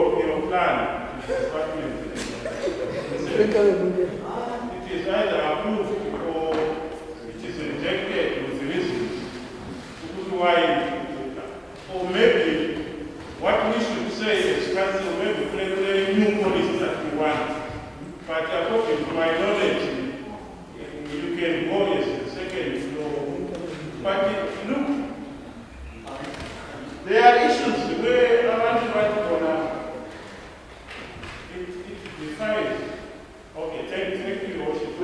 plan to the department. It is either approved or it is rejected with reasons. Why? Or maybe what we should say is council, maybe play new policies that we want. But according to my knowledge, you can go as the second floor. But look, there are issues where I want to write it defines. Okay, thank you, Your Worship.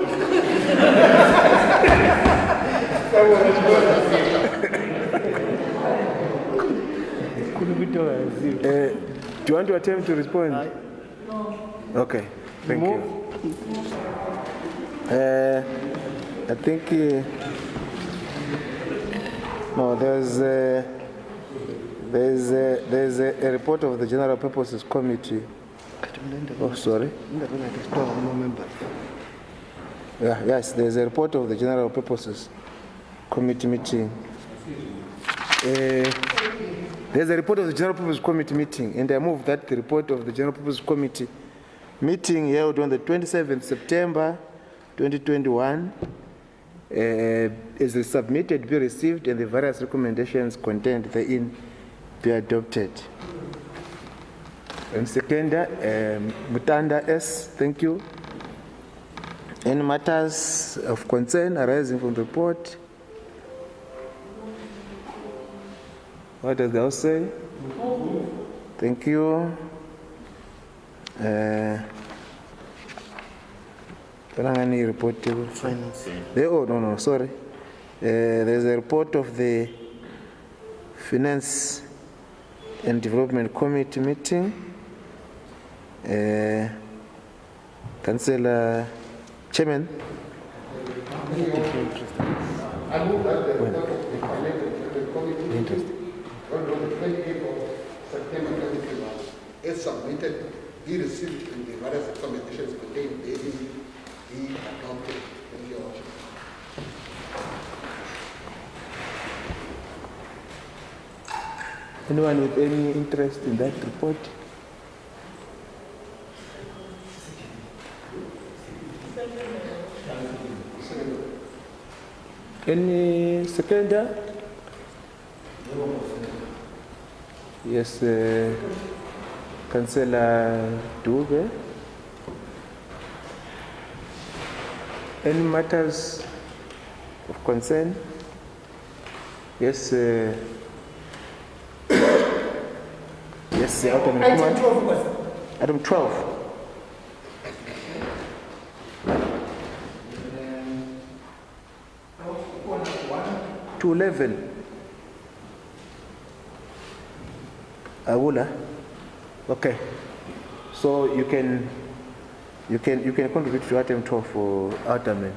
Do you want to attempt to respond? No. Okay, thank you. I think no, there's a report of the General Purposes Committee. Oh, sorry. Yeah, yes, there's a report of the General Purposes Committee meeting. There's a report of the General Purposes Committee meeting, and I move that the report of the General Purposes Committee meeting held on the 27th September 2021 is submitted, be received, and the various recommendations contained therein be adopted. And second, Mutanda S, thank you. Any matters of concern arising from the report? What does the House say? Thank you. Report table. Finance. Oh, no, sorry. There's a report of the Finance and Development Committee meeting. Councillor Chairman. I move that the report of the Finance and Development Committee on the 28th of September 2021 is submitted, be received, and the various recommendations contained therein be adopted. Thank you, Your Worship. Anyone with any interest in that report? Any seconder? Yes, Councillor Dube. Any matters of concern? Yes, yes, Item 12 was Item 12. To 11. Awula. Okay. So you can contribute to item 12 for Ataman.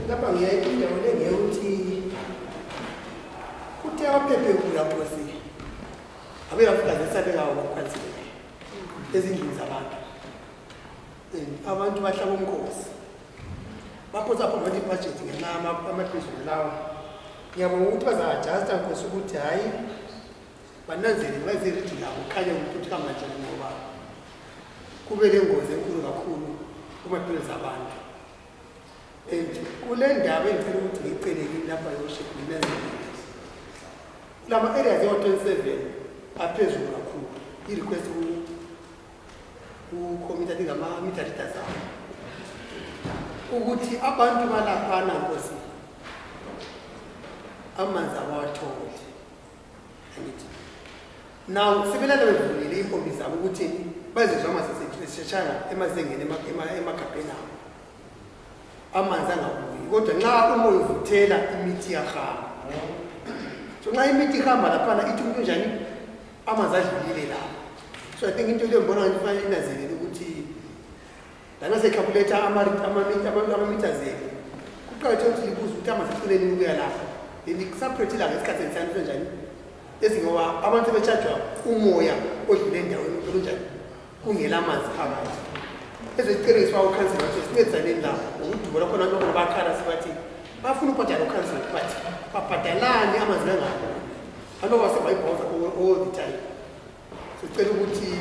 lapha ngiyayindawo lengiyokuthi kuthe abaphephe ukulaphose abe afika zesabekawo bakwanzile ezindlini zabantu abantu bahlaba umkhosi baphosa apho ngathi budget ngenama amaphezulu lawo ngiyabona ukuthi baza-adjusta nkosi ukuthi hhayi bananzele bazirithi lawo khanye ukuthi kanjani ngoba kube le ngozi enkulu kakhulu kumaphilo zabantu. And kule ndaba engicela ukuthi ngicelekile lapha yoship nginanzelile kulama areas ewa-27 aphezulu kakhulu i-request ku-committee athi ngama-meter readers abo ukuthi abantu balaphana nkosi amanzi abawatholi. Now sebelala bevulile impompi zabo ukuthi bazizwa amaseseshana emazengeni emagabheni abo amanzi angabuyi, kodwa nxa umoya uvuthela imithi iyahamba. So nxa imithi ihamba laphana ithi umuntu njani amanzi adlulile lapho. So I think into leyo ngibona ukuthi kufanele inazelele ukuthi lana secalculator ama-meters enu kuqakathekile ukuthi libuze ukuthi amanzi ahluleni ukuya lapho separate la ngesikhathi ensanisa njani ezingoba abantu betshajwa umoya odlule endaweni olunjani kungela amanzi phakathi. Ezicikiswa ukhansela ukuthi sincedisane lapho ngokudubula khona abantu bakhala sibathi bafuna ukubhadala ukhansela but babhadalani amanzi angapho anoba sebayibhoza all the time. Sicela ukuthi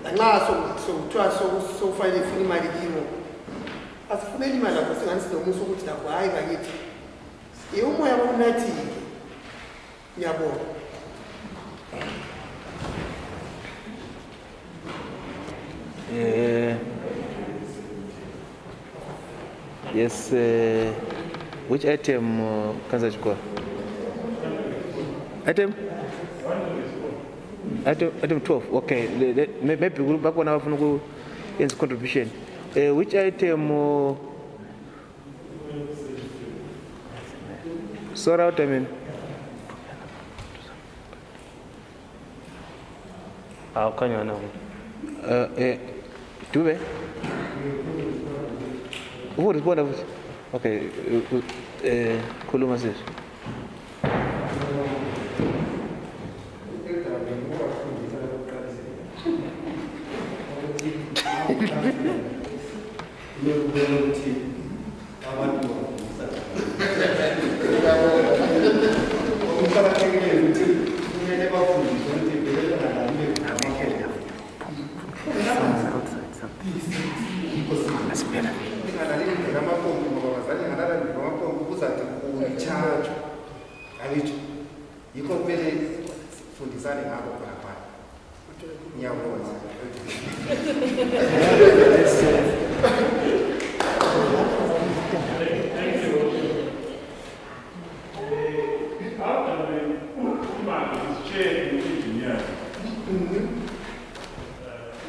lanxa sokuthiwa sokufanele ifuna imali kiwo asifuneli imali lapho singani sinomusa ukuthi lapho hhayi ngakithi umoya wawunathile. Ngiyabonga. Yes, which item, Councillor Chikwa? Item 12, okay. Maybe we'll back one hour from its contribution. Which item? Sort out, I mean. How can you know? Do they? Who responded? Okay, Kuluma says.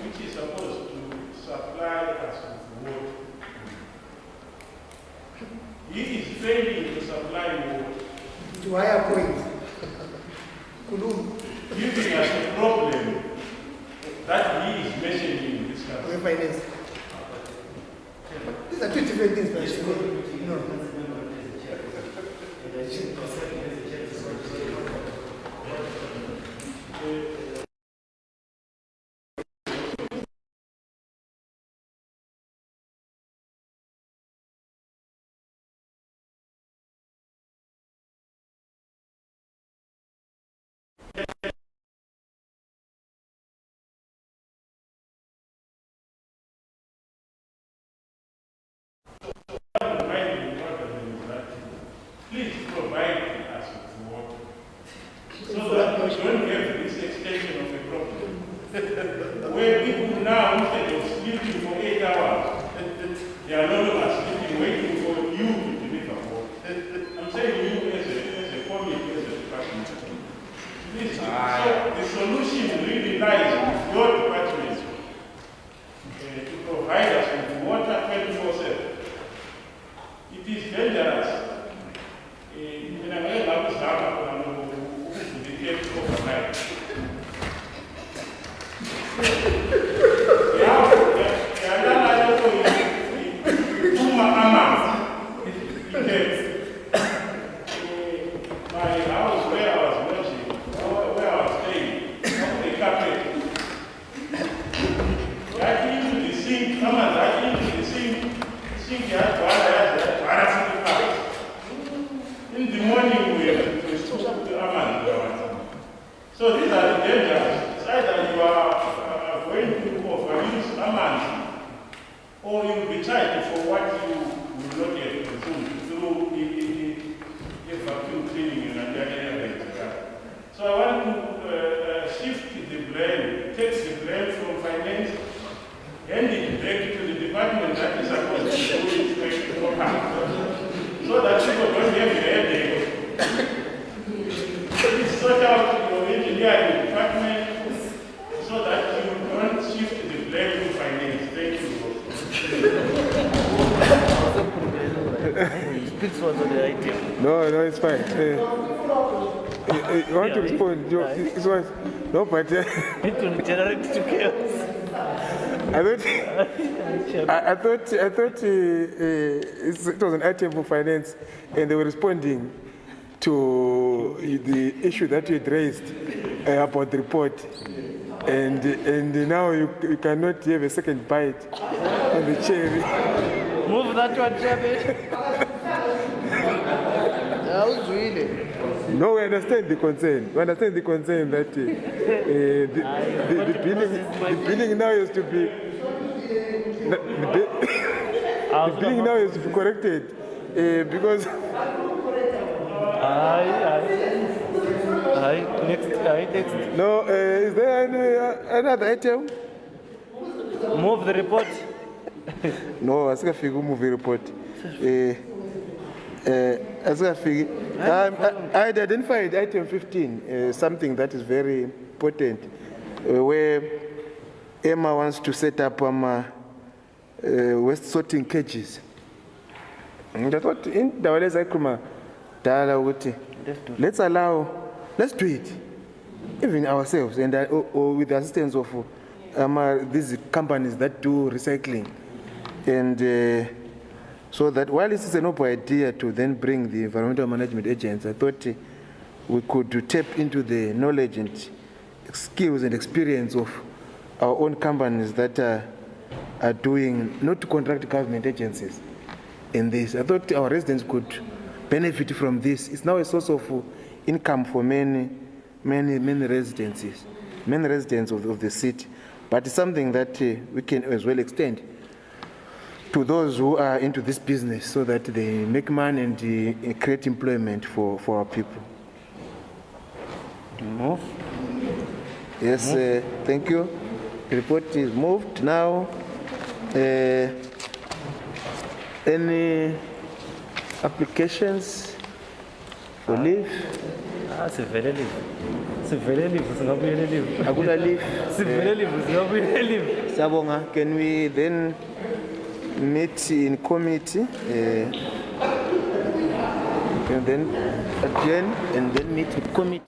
Which is supposed to supply us with water. He is failing to supply water. To higher point. Giving us a problem that he is mentioning in this country. Finance. These are two different things, but no. Please provide us with water so that we don't have this extension of the problem. Where people now, instead of sleeping for 8 hours, they are no longer sleeping, waiting for you to deliver water. I'm saying you as a committee, as a department. Please, so the solution really lies with your department to provide us with water 24/7. It is dangerous. In a way, that is how we get overnight. My house where I was working, where I was staying, on the carpet. That into the sink, that into the sink has in the morning we spoke to Aman. So these are the dangers. It's either you are going to overuse Aman, or you will be charged for what you will not get consumed through the vacuum cleaning and so I want to shift the blame, take the blame from finance, hand it back to the department that is supposed to do it properly. So that people don't have a headache. Please sort out your engineering department so that you don't shift the blame to finance. Thank you. No, it's fine. You want to respond? It's what? No, but It will generate to chaos. I thought it was an item for finance, and they were responding to the issue that you had raised about the report, and now you cannot have a second bite on the cherry. Move that one, Chairman. No, we understand the concern. We understand the concern that the billing now has to be the billing now has to be corrected because. Next. No, is there another item? Move the report. No, I think I figure move the report. I identified item 15, something that is very important, where Emma wants to set up waste sorting cages. And I thought in the let's do it, even ourselves, and or with the assistance of these companies that do recycling. And so that while this is a noble idea to then bring the environmental management agents, I thought we could tap into the knowledge and skills and experience of our own companies that are doing, not to contract government agencies in this. I thought our residents could benefit from this. It's now a source of income for many residents of the city. But it's something that we can as well extend to those who are into this business so that they make money and create employment for our people. Move. Yes, thank you. The report is moved. Now, any applications for leave? Sivele leave. Sivele leave, singabuyele leave. Akula leave. Sivele leave, singabuyele leave. Sabonga, can we then meet in committee and then adjourn and then meet in committee?